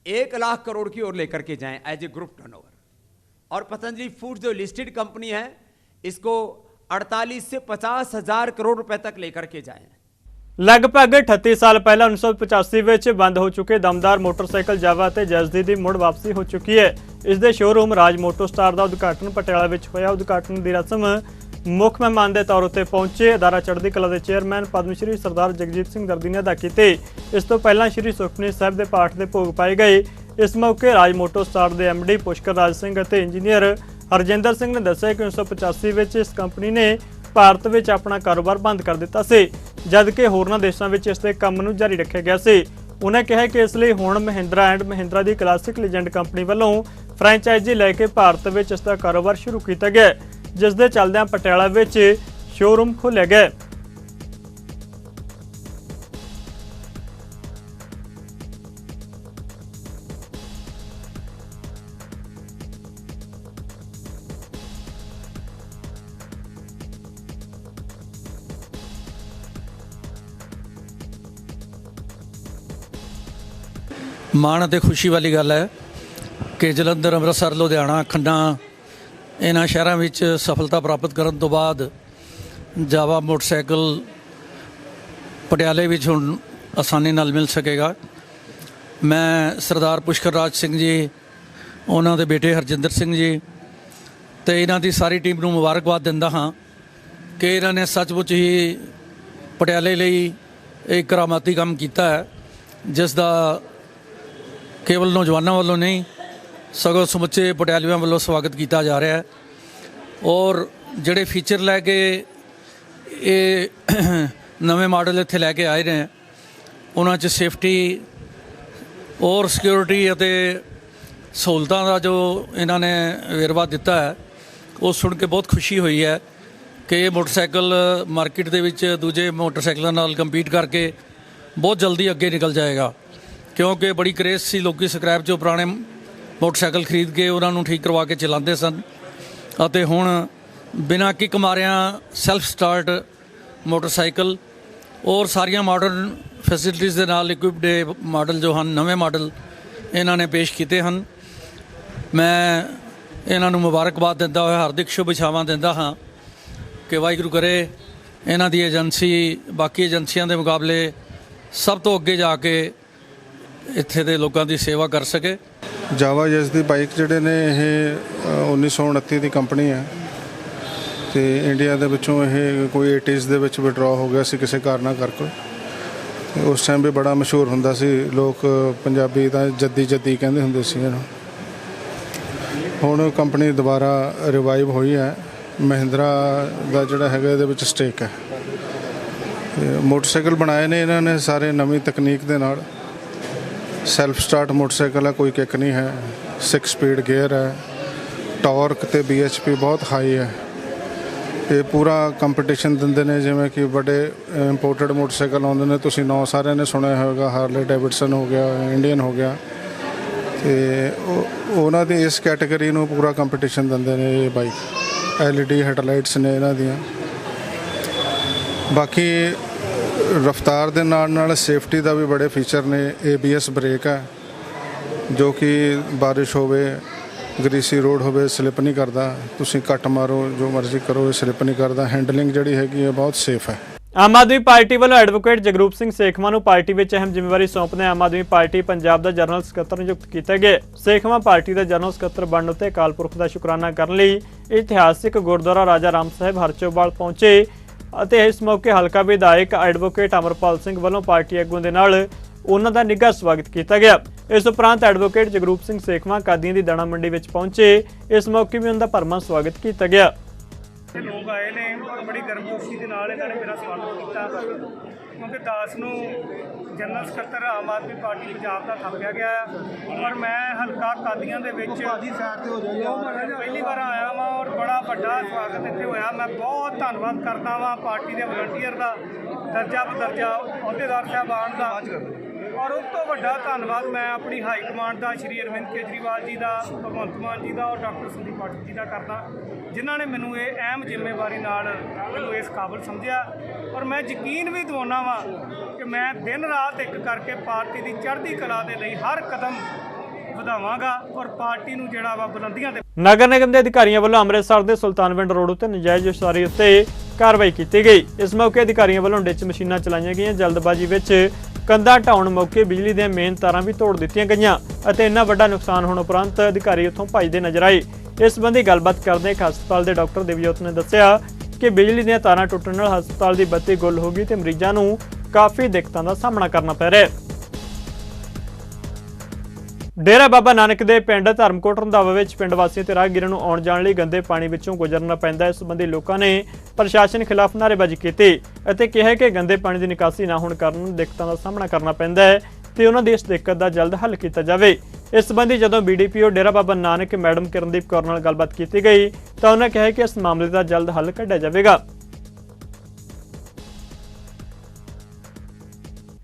1 लाख करोड़ की ओर लेकर के जाएं एज ए ग्रुप टर्नओवर। और पतंजलि फूड्स जो लिस्टेड कंपनी है, इसको 48 से 50 हजार करोड़ रुपए तक लेकर के जाएं। ਲਗਭਗ 38 ਸਾਲ ਪਹਿਲਾਂ 1985 ਵਿੱਚ ਬੰਦ ਹੋ ਚੁੱਕੇ ਦਮਦਾਰ ਮੋਟਰਸਾਈਕਲ ਜਾਵਾ ਅਤੇ ਜੈਜ਼ਦੀ ਦੀ ਮੁੜ ਵਾਪਸੀ ਹੋ ਚੁੱਕੀ ਹੈ। ਇਸ ਦੇ ਸ਼ੋਰੂਮ ਰਾਜ ਮੋਟੋ ਸਟਾਰ ਦਾ ਉਦਘਾਟਨ ਪਟਿਆਲਾ ਵਿੱਚ ਹੋਇਆ। ਉਦਘਾਟਨ ਦੀ ਰਸਮ ਮੁੱਖ ਮਹਿਮਾਨ ਦੇ ਤੌਰ ਉੱਤੇ ਪਹੁੰਚੇ ਅਦਾਰਾ ਚੜ੍ਹਦੀ ਕਲਾ ਦੇ ਚੇਅਰਮੈਨ ਪਦਮ ਸ਼੍ਰੀ ਸਰਦਾਰ ਜਗਜੀਤ ਸਿੰਘ ਦਰਦੀ ਨੇ ਅਦਾ ਕੀਤੇ। ਇਸ ਤੋਂ ਪਹਿਲਾਂ ਸ਼੍ਰੀ ਸੁਖਮਨੀ ਸਾਹਿਬ ਦੇ ਪਾਠ ਦੇ ਭੋਗ ਪਾਏ ਗਏ। ਇਸ ਮੌਕੇ ਰਾਜ ਮੋਟੋ ਸਟਾਰ ਦੇ ਐਮਡੀ ਪੁਸ਼ਕਰ ਰਾਜ ਸਿੰਘ ਅਤੇ ਇੰਜੀਨੀਅਰ ਹਰਜਿੰਦਰ ਸਿੰਘ ਨੇ ਦੱਸਿਆ ਕਿ 1985 ਵਿੱਚ ਇਸ ਕੰਪਨੀ ਨੇ ਭਾਰਤ ਵਿੱਚ ਆਪਣਾ ਕਾਰੋਬਾਰ ਬੰਦ ਕਰ ਦਿੱਤਾ ਸੀ, ਜਦ ਕਿ ਹੋਰਨਾਂ ਦੇਸ਼ਾਂ ਵਿੱਚ ਇਸ ਦੇ ਕੰਮ ਨੂੰ ਜਾਰੀ ਰੱਖਿਆ ਗਿਆ ਸੀ। ਉਹਨਾਂ ਕਿਹਾ ਕਿ ਇਸ ਲਈ ਹੁਣ Mahindra and Mahindra the classic legend company ਵੱਲੋਂ ਫਰੈਂਚਾਈਜ਼ੀ ਲੈ ਕੇ ਭਾਰਤ ਵਿੱਚ ਇਸ ਦਾ ਕਾਰੋਬਾਰ ਸ਼ੁਰੂ ਕੀਤਾ ਗਿਆ, ਜਿਸ ਦੇ ਚੱਲਦਿਆਂ ਪਟਿਆਲਾ ਵਿੱਚ ਸ਼ੋਰੂਮ ਖੋਲ੍ਹਿਆ ਗਿਆ। ਮਾਣ ਅਤੇ ਖੁਸ਼ੀ ਵਾਲੀ ਗੱਲ ਹੈ ਕਿ ਜਲੰਧਰ, ਅੰਮ੍ਰਿਤਸਰ, ਲੁਧਿਆਣਾ, ਖੰਨਾ ਇਹਨਾਂ ਸ਼ਹਿਰਾਂ ਵਿੱਚ ਸਫਲਤਾ ਪ੍ਰਾਪਤ ਕਰਨ ਤੋਂ ਬਾਅਦ ਜਾਵਾ ਮੋਟਰਸਾਈਕਲ ਪਟਿਆਲੇ ਵਿੱਚ ਹੁਣ ਆਸਾਨੀ ਨਾਲ ਮਿਲ ਸਕੇਗਾ। ਮੈਂ ਸਰਦਾਰ ਪੁਸ਼ਕਰ ਰਾਜ ਸਿੰਘ ਜੀ, ਉਹਨਾਂ ਦੇ ਬੇਟੇ ਹਰਜਿੰਦਰ ਸਿੰਘ ਜੀ ਅਤੇ ਇਹਨਾਂ ਦੀ ਸਾਰੀ ਟੀਮ ਨੂੰ ਮੁਬਾਰਕਬਾਦ ਦਿੰਦਾ ਹਾਂ ਕਿ ਇਹਨਾਂ ਨੇ ਸੱਚਮੁੱਚ ਹੀ ਪਟਿਆਲੇ ਲਈ ਇੱਕ ਕਰਾਮਾਤੀ ਕੰਮ ਕੀਤਾ ਹੈ, ਜਿਸ ਦਾ ਕੇਵਲ ਨੌਜਵਾਨਾਂ ਵੱਲੋਂ ਨਹੀਂ ਸਗੋਂ ਸਮੁੱਚੇ ਪਟਿਆਲਵੀਆਂ ਵੱਲੋਂ ਸਵਾਗਤ ਕੀਤਾ ਜਾ ਰਿਹਾ ਹੈ। ਔਰ ਜਿਹੜੇ ਫੀਚਰ ਲੈ ਕੇ ਇਹ ਨਵੇਂ ਮਾਡਲ ਇੱਥੇ ਲੈ ਕੇ ਆਏ ਨੇ, ਉਹਨਾਂ 'ਚ ਸੇਫਟੀ ਔਰ ਸਿਕਿਉਰਿਟੀ ਅਤੇ ਸਹੂਲਤਾਂ ਦਾ ਜੋ ਇਹਨਾਂ ਨੇ ਵੇਰਵਾ ਦਿੱਤਾ ਹੈ, ਉਹ ਸੁਣ ਕੇ ਬਹੁਤ ਖੁਸ਼ੀ ਹੋਈ ਹੈ ਕਿ ਇਹ ਮੋਟਰਸਾਈਕਲ ਮਾਰਕੀਟ ਦੇ ਵਿੱਚ ਦੂਜੇ ਮੋਟਰਸਾਈਕਲਾਂ ਨਾਲ ਕੰਪੀਟ ਕਰਕੇ ਬਹੁਤ ਜਲਦੀ ਅੱਗੇ ਨਿਕਲ ਜਾਏਗਾ। ਕਿਉਂਕਿ ਬੜੀ ਕਰੇਜ਼ ਸੀ, ਲੋਕੀ ਸਕ੍ਰੈਪ 'ਚੋਂ ਪੁਰਾਣੇ ਮੋਟਰਸਾਈਕਲ ਖਰੀਦ ਕੇ ਉਹਨਾਂ ਨੂੰ ਠੀਕ ਕਰਵਾ ਕੇ ਚਲਾਉਂਦੇ ਸਨ, ਅਤੇ ਹੁਣ ਬਿਨਾਂ ਕਿੱਕ ਮਾਰਿਆਂ ਸੈਲਫ ਸਟਾਰਟ ਮੋਟਰਸਾਈਕਲ ਔਰ ਸਾਰੀਆਂ ਮਾਡਰਨ ਫੈਸਿਲਿਟੀਜ਼ ਦੇ ਨਾਲ ਇਕੁਇਪਡ ਮਾਡਲ ਜੋ ਹਨ, ਨਵੇਂ ਮਾਡਲ ਇਹਨਾਂ ਨੇ ਪੇਸ਼ ਕੀਤੇ ਹਨ। ਮੈਂ ਇਹਨਾਂ ਨੂੰ ਮੁਬਾਰਕਬਾਦ ਦਿੰਦਾ ਹੋਇਆ ਹਾਰਦਿਕ ਸ਼ੁਭ ਇਛਾਵਾਂ ਦਿੰਦਾ ਹਾਂ ਕਿ ਵਾਹਿਗੁਰੂ ਕਰੇ ਇਹਨਾਂ ਦੀ ਏਜੰਸੀ ਬਾਕੀ ਏਜੰਸੀਆਂ ਦੇ ਮੁਕਾਬਲੇ ਸਭ ਤੋਂ ਅੱਗੇ ਜਾ ਕੇ ਇੱਥੇ ਦੇ ਲੋਕਾਂ ਦੀ ਸੇਵਾ ਕਰ ਸਕੇ। ਜਾਵਾ ਜੈਸ ਦੀ ਬਾਈਕ ਜਿਹੜੇ ਨੇ ਇਹ 1929 ਦੀ ਕੰਪਨੀ ਹੈ ਅਤੇ ਇੰਡੀਆ ਦੇ ਵਿੱਚੋਂ ਇਹ ਕੋਈ 80s ਦੇ ਵਿੱਚ ਵਿਡਰਾ ਹੋ ਗਿਆ ਸੀ ਕਿਸੇ ਕਾਰਨਾਂ ਕਰਕੇ। ਉਸ ਟਾਈਮ ਵੀ ਬੜਾ ਮਸ਼ਹੂਰ ਹੁੰਦਾ ਸੀ, ਲੋਕ ਪੰਜਾਬੀ ਤਾਂ ਜੱਦੀ ਜੱਦੀ ਕਹਿੰਦੇ ਹੁੰਦੇ ਸੀ ਇਹਨੂੰ। ਹੁਣ ਕੰਪਨੀ ਦੁਬਾਰਾ ਰਿਵਾਈਵ ਹੋਈ ਹੈ। ਮਹਿੰਦਰਾ ਦਾ ਜਿਹੜਾ ਹੈਗਾ ਇਹਦੇ ਵਿੱਚ ਸਟੇਕ ਹੈ। ਮੋਟਰਸਾਈਕਲ ਬਣਾਏ ਨੇ ਇਹਨਾਂ ਨੇ ਸਾਰੇ ਨਵੀਂ ਤਕਨੀਕ ਦੇ ਨਾਲ। ਸੈਲਫ ਸਟਾਰਟ ਮੋਟਰਸਾਈਕਲ ਹੈ, ਕੋਈ ਕਿੱਕ ਨਹੀਂ ਹੈ, 6 ਸਪੀਡ ਗੇਅਰ ਹੈ, ਟਾਰਕ ਅਤੇ BHP ਬਹੁਤ ਹਾਈ ਹੈ। ਇਹ ਪੂਰਾ ਕੰਪੀਟੀਸ਼ਨ ਦਿੰਦੇ ਨੇ, ਜਿਵੇਂ ਕਿ ਵੱਡੇ ਇੰਪੋਰਟਡ ਮੋਟਰਸਾਈਕਲ ਆਉਂਦੇ ਨੇ, ਤੁਸੀਂ ਨਾਂ ਸਾਰਿਆਂ ਨੇ ਸੁਣਿਆ ਹੋਵੇਗਾ, ਹਾਰਲੇ ਡੇਵਿਡਸਨ ਹੋ ਗਿਆ, ਇੰਡੀਅਨ ਹੋ ਗਿਆ, ਅਤੇ ਉਹਨਾਂ ਦੀ ਇਸ ਕੈਟੇਗਰੀ ਨੂੰ ਪੂਰਾ ਕੰਪੀਟੀਸ਼ਨ ਦਿੰਦੇ ਨੇ ਇਹ ਬਾਈਕ। LED ਹੈਡਲਾਈਟਸ ਨੇ ਇਹਨਾਂ ਦੀਆਂ। ਬਾਕੀ ਰਫਤਾਰ ਦੇ ਨਾਲ ਨਾਲ ਸੇਫਟੀ ਦਾ ਵੀ ਬੜੇ ਫੀਚਰ ਨੇ। ABS ਬ੍ਰੇਕ ਹੈ ਜੋ ਕਿ ਬਾਰਿਸ਼ ਹੋਵੇ, ਗਰੀਸੀ ਰੋਡ ਹੋਵੇ, ਸਲਿੱਪ ਨਹੀਂ ਕਰਦਾ। ਤੁਸੀਂ ਕੱਟ ਮਾਰੋ, ਜੋ ਮਰਜ਼ੀ ਕਰੋ, ਇਹ ਸਲਿੱਪ ਨਹੀਂ ਕਰਦਾ। ਹੈਂਡਲਿੰਗ ਜਿਹੜੀ ਹੈਗੀ ਹੈ ਬਹੁਤ ਸੇਫ ਹੈ। ਆਮ ਆਦਮੀ ਪਾਰਟੀ ਵੱਲੋਂ ਐਡਵੋਕੇਟ ਜਗਰੂਪ ਸਿੰਘ ਸੇਖਵਾਂ ਨੂੰ ਪਾਰਟੀ ਵਿੱਚ ਅਹਿਮ ਜ਼ਿੰਮੇਵਾਰੀ ਸੌਂਪਦੇ ਆਮ ਆਦਮੀ ਪਾਰਟੀ ਪੰਜਾਬ ਦਾ ਜਨਰਲ ਸਕੱਤਰ ਨਿਯੁਕਤ ਕੀਤਾ ਗਿਆ। ਸੇਖਵਾਂ ਪਾਰਟੀ ਦਾ ਜਨਰਲ ਸਕੱਤਰ ਬਣਨ ਉੱਤੇ ਅਕਾਲ ਪੁਰਖ ਦਾ ਸ਼ੁਕਰਾਨਾ ਕਰਨ ਲਈ ਇਤਿਹਾਸਿਕ ਗੁਰਦੁਆਰਾ ਰਾਜਾ ਰਾਮ ਸਾਹਿਬ ਹਰਚੋਵਾਲ ਪਹੁੰਚੇ ਅਤੇ ਇਸ ਮੌਕੇ ਹਲਕਾ ਵਿਧਾਇਕ ਐਡਵੋਕੇਟ ਅਮਰਪਾਲ ਸਿੰਘ ਵੱਲੋਂ ਪਾਰਟੀ ਆਗੂਆਂ ਦੇ ਨਾਲ ਉਹਨਾਂ ਦਾ ਨਿੱਘਾ ਸਵਾਗਤ ਕੀਤਾ ਗਿਆ। ਇਸ ਉਪਰੰਤ ਐਡਵੋਕੇਟ ਜਗਰੂਪ ਸਿੰਘ ਸੇਖਵਾਂ ਕਾਦੀਆਂ ਦੀ ਦਾਣਾ ਮੰਡੀ ਵਿੱਚ ਪਹੁੰਚੇ। ਇਸ ਮੌਕੇ ਵੀ ਉਹਨਾਂ ਦਾ ਭਰਵਾਂ ਸਵਾਗਤ ਕੀਤਾ ਗਿਆ। ਲੋਕ ਆਏ ਨੇ ਔਰ ਬੜੀ ਗਰਮਜੋਸ਼ੀ ਦੇ ਨਾਲ ਇਹਨਾਂ ਨੇ ਮੇਰਾ ਸਵਾਗਤ ਕੀਤਾ ਕਿਉਂਕਿ ਦਾਸ ਨੂੰ ਜਨਰਲ ਸਕੱਤਰ ਆਮ ਆਦਮੀ ਪਾਰਟੀ ਪੰਜਾਬ ਦਾ ਥਾਪਿਆ ਗਿਆ ਔਰ ਮੈਂ ਹਲਕਾ ਕਾਦੀਆਂ ਦੇ ਵਿੱਚ ਪਹਿਲੀ ਵਾਰ ਆਇਆ ਵਾਂ ਔਰ ਬੜਾ ਵੱਡਾ ਸਵਾਗਤ ਇੱਥੇ ਹੋਇਆ। ਮੈਂ ਬਹੁਤ ਧੰਨਵਾਦ ਕਰਦਾ ਵਾਂ ਪਾਰਟੀ ਦੇ ਵਲੰਟੀਅਰ ਦਾ, ਦਰਜਾ ਬਦਰਜਾ ਅਹੁਦੇਦਾਰ ਸਾਹਿਬਾਨ ਦਾ ਔਰ ਉਸ ਤੋਂ ਵੱਡਾ ਧੰਨਵਾਦ ਮੈਂ ਆਪਣੀ ਹਾਈ ਕਮਾਂਡ ਦਾ, ਸ਼੍ਰੀ ਅਰਵਿੰਦ ਕੇਜਰੀਵਾਲ ਜੀ ਦਾ, ਭਗਵੰਤ ਮਾਨ ਜੀ ਦਾ ਔਰ ਡਾਕਟਰ ਸੰਦੀਪ ਪਾਠਕ ਜੀ ਦਾ ਕਰਦਾ, ਜਿਨ੍ਹਾਂ ਨੇ ਮੈਨੂੰ ਇਹ ਅਹਿਮ ਜ਼ਿੰਮੇਵਾਰੀ ਨਾਲ ਮੈਨੂੰ ਇਸ ਕਾਬਲ ਸਮਝਿਆ। ਔਰ ਮੈਂ ਯਕੀਨ ਵੀ ਦਿਵਾਉਂਦਾ ਵਾਂ ਕਿ ਮੈਂ ਦਿਨ ਰਾਤ ਇੱਕ ਕਰਕੇ ਪਾਰਟੀ ਦੀ ਚੜ੍ਹਦੀ ਕਲਾ ਦੇ ਲਈ ਹਰ ਕਦਮ ਵਧਾਵਾਂਗਾ ਔਰ ਪਾਰਟੀ ਨੂੰ ਜਿਹੜਾ ਵਾ ਬੁਲੰਦੀਆਂ ਤੇ। ਨਗਰ ਨਿਗਮ ਦੇ ਅਧਿਕਾਰੀਆਂ ਵੱਲੋਂ ਅੰਮ੍ਰਿਤਸਰ ਦੇ ਸੁਲਤਾਨਵਿੰਡ ਰੋਡ ਉੱਤੇ ਨਜਾਇਜ਼ ਉਸਾਰੀ ਉੱਤੇ ਕਾਰਵਾਈ ਕੀਤੀ ਗਈ। ਇਸ ਮੌਕੇ ਅਧਿਕਾਰੀਆਂ ਵੱਲੋਂ ਡਿੱਚ ਮਸ਼ੀਨਾਂ ਚਲਾਈਆਂ ਗਈਆਂ। ਜਲਦਬਾਜ਼ੀ ਵਿੱਚ ਕੰਧਾਂ ਢਾਉਣ ਮੌਕੇ ਬਿਜਲੀ ਦੀਆਂ ਮੇਨ ਤਾਰਾਂ ਵੀ ਤੋੜ ਦਿੱਤੀਆਂ ਗਈਆਂ ਅਤੇ ਇੰਨਾ ਵੱਡਾ ਨੁਕਸਾਨ ਹੋਣ ਉਪਰੰਤ ਅਧਿਕਾਰੀ ਉੱਥੋਂ ਭੱਜਦੇ ਨਜ਼ਰ ਆਏ। ਇਸ ਸੰਬੰਧੀ ਗੱਲਬਾਤ ਕਰਦੇ ਇੱਕ ਹਸਪਤਾਲ ਦੇ ਡਾਕਟਰ ਦੇਵਜੋਤ ਨੇ ਦੱਸਿਆ ਕਿ ਬਿਜਲੀ ਦੀਆਂ ਤਾਰਾਂ ਟੁੱਟਣ ਨਾਲ ਹਸਪਤਾਲ ਦੀ ਬੱਤੀ ਗੁੱਲ ਹੋ ਗਈ ਤੇ ਮਰੀਜ਼ਾਂ ਨੂੰ ਕਾਫੀ ਦਿੱਕਤਾਂ ਦਾ ਸਾਹਮਣਾ ਕਰਨਾ ਪੈ ਰਿਹਾ ਹੈ। ਡੇਰਾ ਬਾਬਾ ਨਾਨਕ ਦੇ ਪਿੰਡ ਧਰਮਕੋਟ ਰੰਧਾਵਾ ਵਿੱਚ ਪਿੰਡ ਵਾਸੀਆਂ ਤੇ ਰਾਹਗੀਰਾਂ ਨੂੰ ਆਉਣ ਜਾਣ ਲਈ ਗੰਦੇ ਪਾਣੀ ਵਿੱਚੋਂ ਗੁਜ਼ਰਨਾ ਪੈਂਦਾ ਹੈ। ਇਸ ਸੰਬੰਧੀ ਲੋਕਾਂ ਨੇ ਪ੍ਰਸ਼ਾਸਨ ਖਿਲਾਫ ਨਾਅਰੇਬਾਜ਼ੀ ਕੀਤੀ ਅਤੇ ਕਿਹਾ ਕਿ ਗੰਦੇ ਪਾਣੀ ਦੀ ਨਿਕਾਸੀ ਨਾ ਹੋਣ ਕਾਰਨ ਦਿੱਕਤਾਂ ਦਾ ਸਾਹਮਣਾ ਕਰਨਾ ਪੈਂਦਾ ਹੈ ਤੇ ਉਹਨਾਂ ਦੀ ਇਸ ਦਿੱਕਤ ਦਾ ਜਲਦ ਹੱਲ ਕੀਤਾ ਜਾਵੇ। ਇਸ ਸੰਬੰਧੀ ਜਦੋਂ BDPO ਡੇਰਾ ਬਾਬਾ ਨਾਨਕ ਮੈਡਮ ਕਿਰਨਦੀਪ ਕੌਰ ਨਾਲ ਗੱਲਬਾਤ ਕੀਤੀ ਗਈ ਤਾਂ ਉਹਨਾਂ ਕਿਹਾ ਕਿ ਇਸ ਮਾਮਲੇ ਦਾ ਜਲਦ ਹੱਲ ਕੱਢਿਆ ਜਾਵੇਗਾ।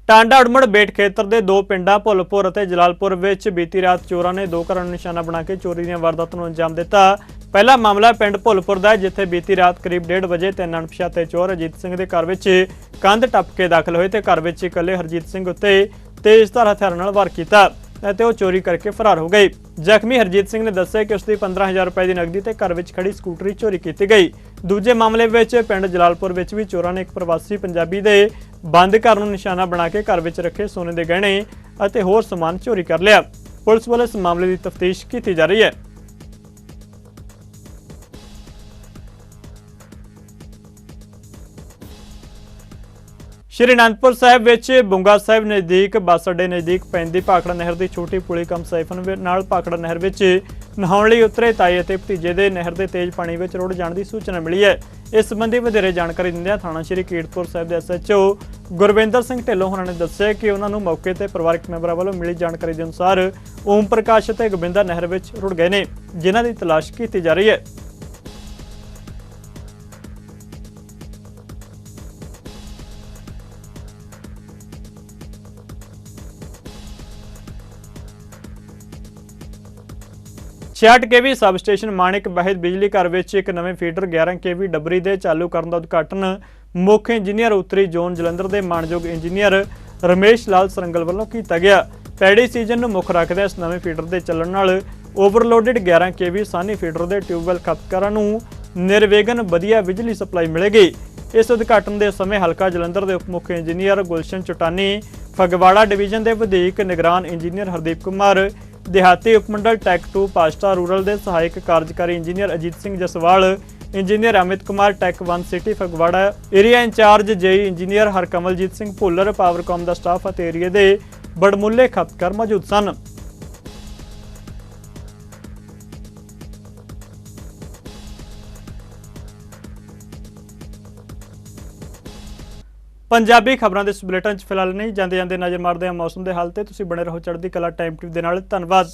ਟਾਂਡਾ ਉੜਮੜ ਬੇਟ ਖੇਤਰ ਦੇ ਦੋ ਪਿੰਡਾਂ ਭੁੱਲਪੁਰ ਅਤੇ ਜਲਾਲਪੁਰ ਵਿੱਚ ਬੀਤੀ ਰਾਤ ਚੋਰਾਂ ਨੇ ਦੋ ਘਰਾਂ ਨੂੰ ਨਿਸ਼ਾਨਾ ਬਣਾ ਕੇ ਚੋਰੀ ਦੀਆਂ ਵਾਰਦਾਤਾਂ ਨੂੰ ਅੰਜਾਮ ਦਿੱਤਾ। ਪਹਿਲਾ ਮਾਮਲਾ ਪਿੰਡ ਭੁੱਲਪੁਰ ਦਾ ਹੈ, ਜਿੱਥੇ ਬੀਤੀ ਰਾਤ ਕਰੀਬ 1:30 ਵਜੇ ਤਿੰਨ ਅਣਪਛਾਤੇ ਚੋਰ ਅਜੀਤ ਸਿੰਘ ਦੇ ਘਰ ਵਿੱਚ ਕੰਧ ਟੱਪ ਕੇ ਦਾਖਲ ਹੋਏ ਤੇ ਘਰ ਵਿੱਚ ਇਕੱਲੇ ਹਰਜੀਤ ਸਿੰਘ ਉੱਤੇ ਤੇਜ਼ਧਾਰ ਹਥਿਆਰਾਂ ਨਾਲ ਵਾਰ ਕੀਤਾ ਅਤੇ ਉਹ ਚੋਰੀ ਕਰਕੇ ਫਰਾਰ ਹੋ ਗਏ। ਜ਼ਖਮੀ ਹਰਜੀਤ ਸਿੰਘ ਨੇ ਦੱਸਿਆ ਕਿ ਉਸ ਦੀ 15,000 ਰੁਪਏ ਦੀ ਨਕਦੀ ਤੇ ਘਰ ਵਿੱਚ ਖੜੀ ਸਕੂਟਰੀ ਚੋਰੀ ਕੀਤੀ ਗਈ। ਦੂਜੇ ਮਾਮਲੇ ਵਿੱਚ ਪਿੰਡ ਜਲਾਲਪੁਰ ਵਿੱਚ ਵੀ ਚੋਰਾਂ ਨੇ ਇੱਕ ਪ੍ਰਵਾਸੀ ਪੰਜਾਬੀ ਦੇ ਬੰਦ ਘਰ ਨੂੰ ਨਿਸ਼ਾਨਾ ਬਣਾ ਕੇ ਘਰ ਵਿੱਚ ਰੱਖੇ ਸੋਨੇ ਦੇ ਗਹਿਣੇ ਅਤੇ ਹੋਰ ਸਮਾਨ ਚੋਰੀ ਕਰ ਲਿਆ। ਪੁਲਿਸ ਵੱਲੋਂ ਇਸ ਮਾਮਲੇ ਦੀ ਤਫਤੀਸ਼ ਕੀਤੀ ਜਾ ਰਹੀ ਹੈ। ਸ਼੍ਰੀ ਅਨੰਦਪੁਰ ਸਾਹਿਬ ਵਿੱਚ ਬੁੰਗਾ ਸਾਹਿਬ ਨਜ਼ਦੀਕ ਬੱਸ ਅੱਡੇ ਨਜ਼ਦੀਕ ਪੈਂਦੀ ਭਾਖੜਾ ਨਹਿਰ ਦੀ ਛੋਟੀ ਪੁਲੀ ਕਮ ਸਾਈਫਨ ਨਾਲ ਭਾਖੜਾ ਨਹਿਰ ਵਿੱਚ ਨਹਾਉਣ ਲਈ ਉਤਰੇ ਤਾਏ ਅਤੇ ਭਤੀਜੇ ਦੇ ਨਹਿਰ ਦੇ ਤੇਜ਼ ਪਾਣੀ ਵਿੱਚ ਰੁੜ ਜਾਣ ਦੀ ਸੂਚਨਾ ਮਿਲੀ ਹੈ। ਇਸ ਸੰਬੰਧੀ ਵਧੇਰੇ ਜਾਣਕਾਰੀ ਦਿੰਦਿਆਂ ਥਾਣਾ ਸ਼੍ਰੀ ਕੀਰਤਪੁਰ ਸਾਹਿਬ ਦੇ SHO ਗੁਰਵਿੰਦਰ ਸਿੰਘ ਢਿੱਲੋਂ ਹੋਰਾਂ ਨੇ ਦੱਸਿਆ ਕਿ ਉਹਨਾਂ ਨੂੰ ਮੌਕੇ ਤੇ ਪਰਿਵਾਰਕ ਮੈਂਬਰਾਂ ਵੱਲੋਂ ਮਿਲੀ ਜਾਣਕਾਰੀ ਦੇ ਅਨੁਸਾਰ ਓਮ ਪ੍ਰਕਾਸ਼ ਅਤੇ ਗੋਬਿੰਦਾ ਨਹਿਰ ਵਿੱਚ ਰੁੜ ਗਏ ਨੇ, ਜਿਨ੍ਹਾਂ ਦੀ ਤਲਾਸ਼ ਕੀਤੀ ਜਾ ਰਹੀ ਹੈ। ਛਿਆਹਠ KV ਸਬ ਸਟੇਸ਼ਨ ਮਾਣਿਕ ਬਹਿਦ ਬਿਜਲੀ ਘਰ ਵਿੱਚ ਇੱਕ ਨਵੇਂ ਫੀਡਰ 11 KV ਡਬਰੀ ਦੇ ਚਾਲੂ ਕਰਨ ਦਾ ਉਦਘਾਟਨ ਮੁੱਖ ਇੰਜੀਨੀਅਰ ਉੱਤਰੀ ਜ਼ੋਨ ਜਲੰਧਰ ਦੇ ਮਾਣਯੋਗ ਇੰਜੀਨੀਅਰ ਰਮੇਸ਼ ਲਾਲ ਸਰੰਗਲ ਵੱਲੋਂ ਕੀਤਾ ਗਿਆ। ਪੈੜੀ ਸੀਜ਼ਨ ਨੂੰ ਮੁੱਖ ਰੱਖਦੇ ਇਸ ਨਵੇਂ ਫੀਡਰ ਦੇ ਚੱਲਣ ਨਾਲ ਓਵਰਲੋਡਡ 11 KV ਸਾਨੀ ਫੀਡਰ ਦੇ ਟਿਊਬਵੈਲ ਖਪਤਕਾਰਾਂ ਨੂੰ ਨਿਰਵਿਘਨ ਵਧੀਆ ਬਿਜਲੀ ਸਪਲਾਈ ਮਿਲੇਗੀ। ਇਸ ਉਦਘਾਟਨ ਦੇ ਸਮੇਂ ਹਲਕਾ ਜਲੰਧਰ ਦੇ ਉਪ ਮੁੱਖ ਇੰਜੀਨੀਅਰ ਗੁਲਸ਼ਨ ਚਟਾਨੀ, ਫਗਵਾੜਾ ਡਿਵੀਜ਼ਨ ਦੇ ਵਧੀਕ ਨਿਗਰਾਨ ਇੰਜੀਨੀਅਰ ਹਰਦੀਪ ਕੁਮਾਰ, ਦਿਹਾਤੀ ਉਪਮੰਡਲ ਟੈਕ 2 ਪਾਸਟਾ ਰੂਰਲ ਦੇ ਸਹਾਇਕ ਕਾਰਜਕਾਰੀ engineer Ajit Singh Jaswal, engineer Amit Kumar tech 1 city Phagwara area incharge JE engineer Harkamaljit Singh Bhullar, Powercom ਦਾ ਸਟਾਫ ਅਤੇ ਏਰੀਆ ਦੇ ਬੜਮੁੱਲੇ ਖਪਤਕਾਰ ਮੌਜੂਦ ਸਨ। ਪੰਜਾਬੀ ਖਬਰਾਂ ਦੇ ਇਸ ਬੁਲੇਟਿਨ 'ਚ ਫਿਲਹਾਲ ਨਹੀਂ ਜਾਂਦੇ ਨਜ਼ਰ ਮਾਰਦੇ ਹਾਂ ਮੌਸਮ ਦੇ ਹਾਲ ਤੇ। ਤੁਸੀਂ ਬਣੇ ਰਹੋ ਚੜ੍ਹਦੀ ਕਲਾ ਟਾਈਮ ਟਿਪ ਦੇ ਨਾਲ। ਧੰਨਵਾਦ।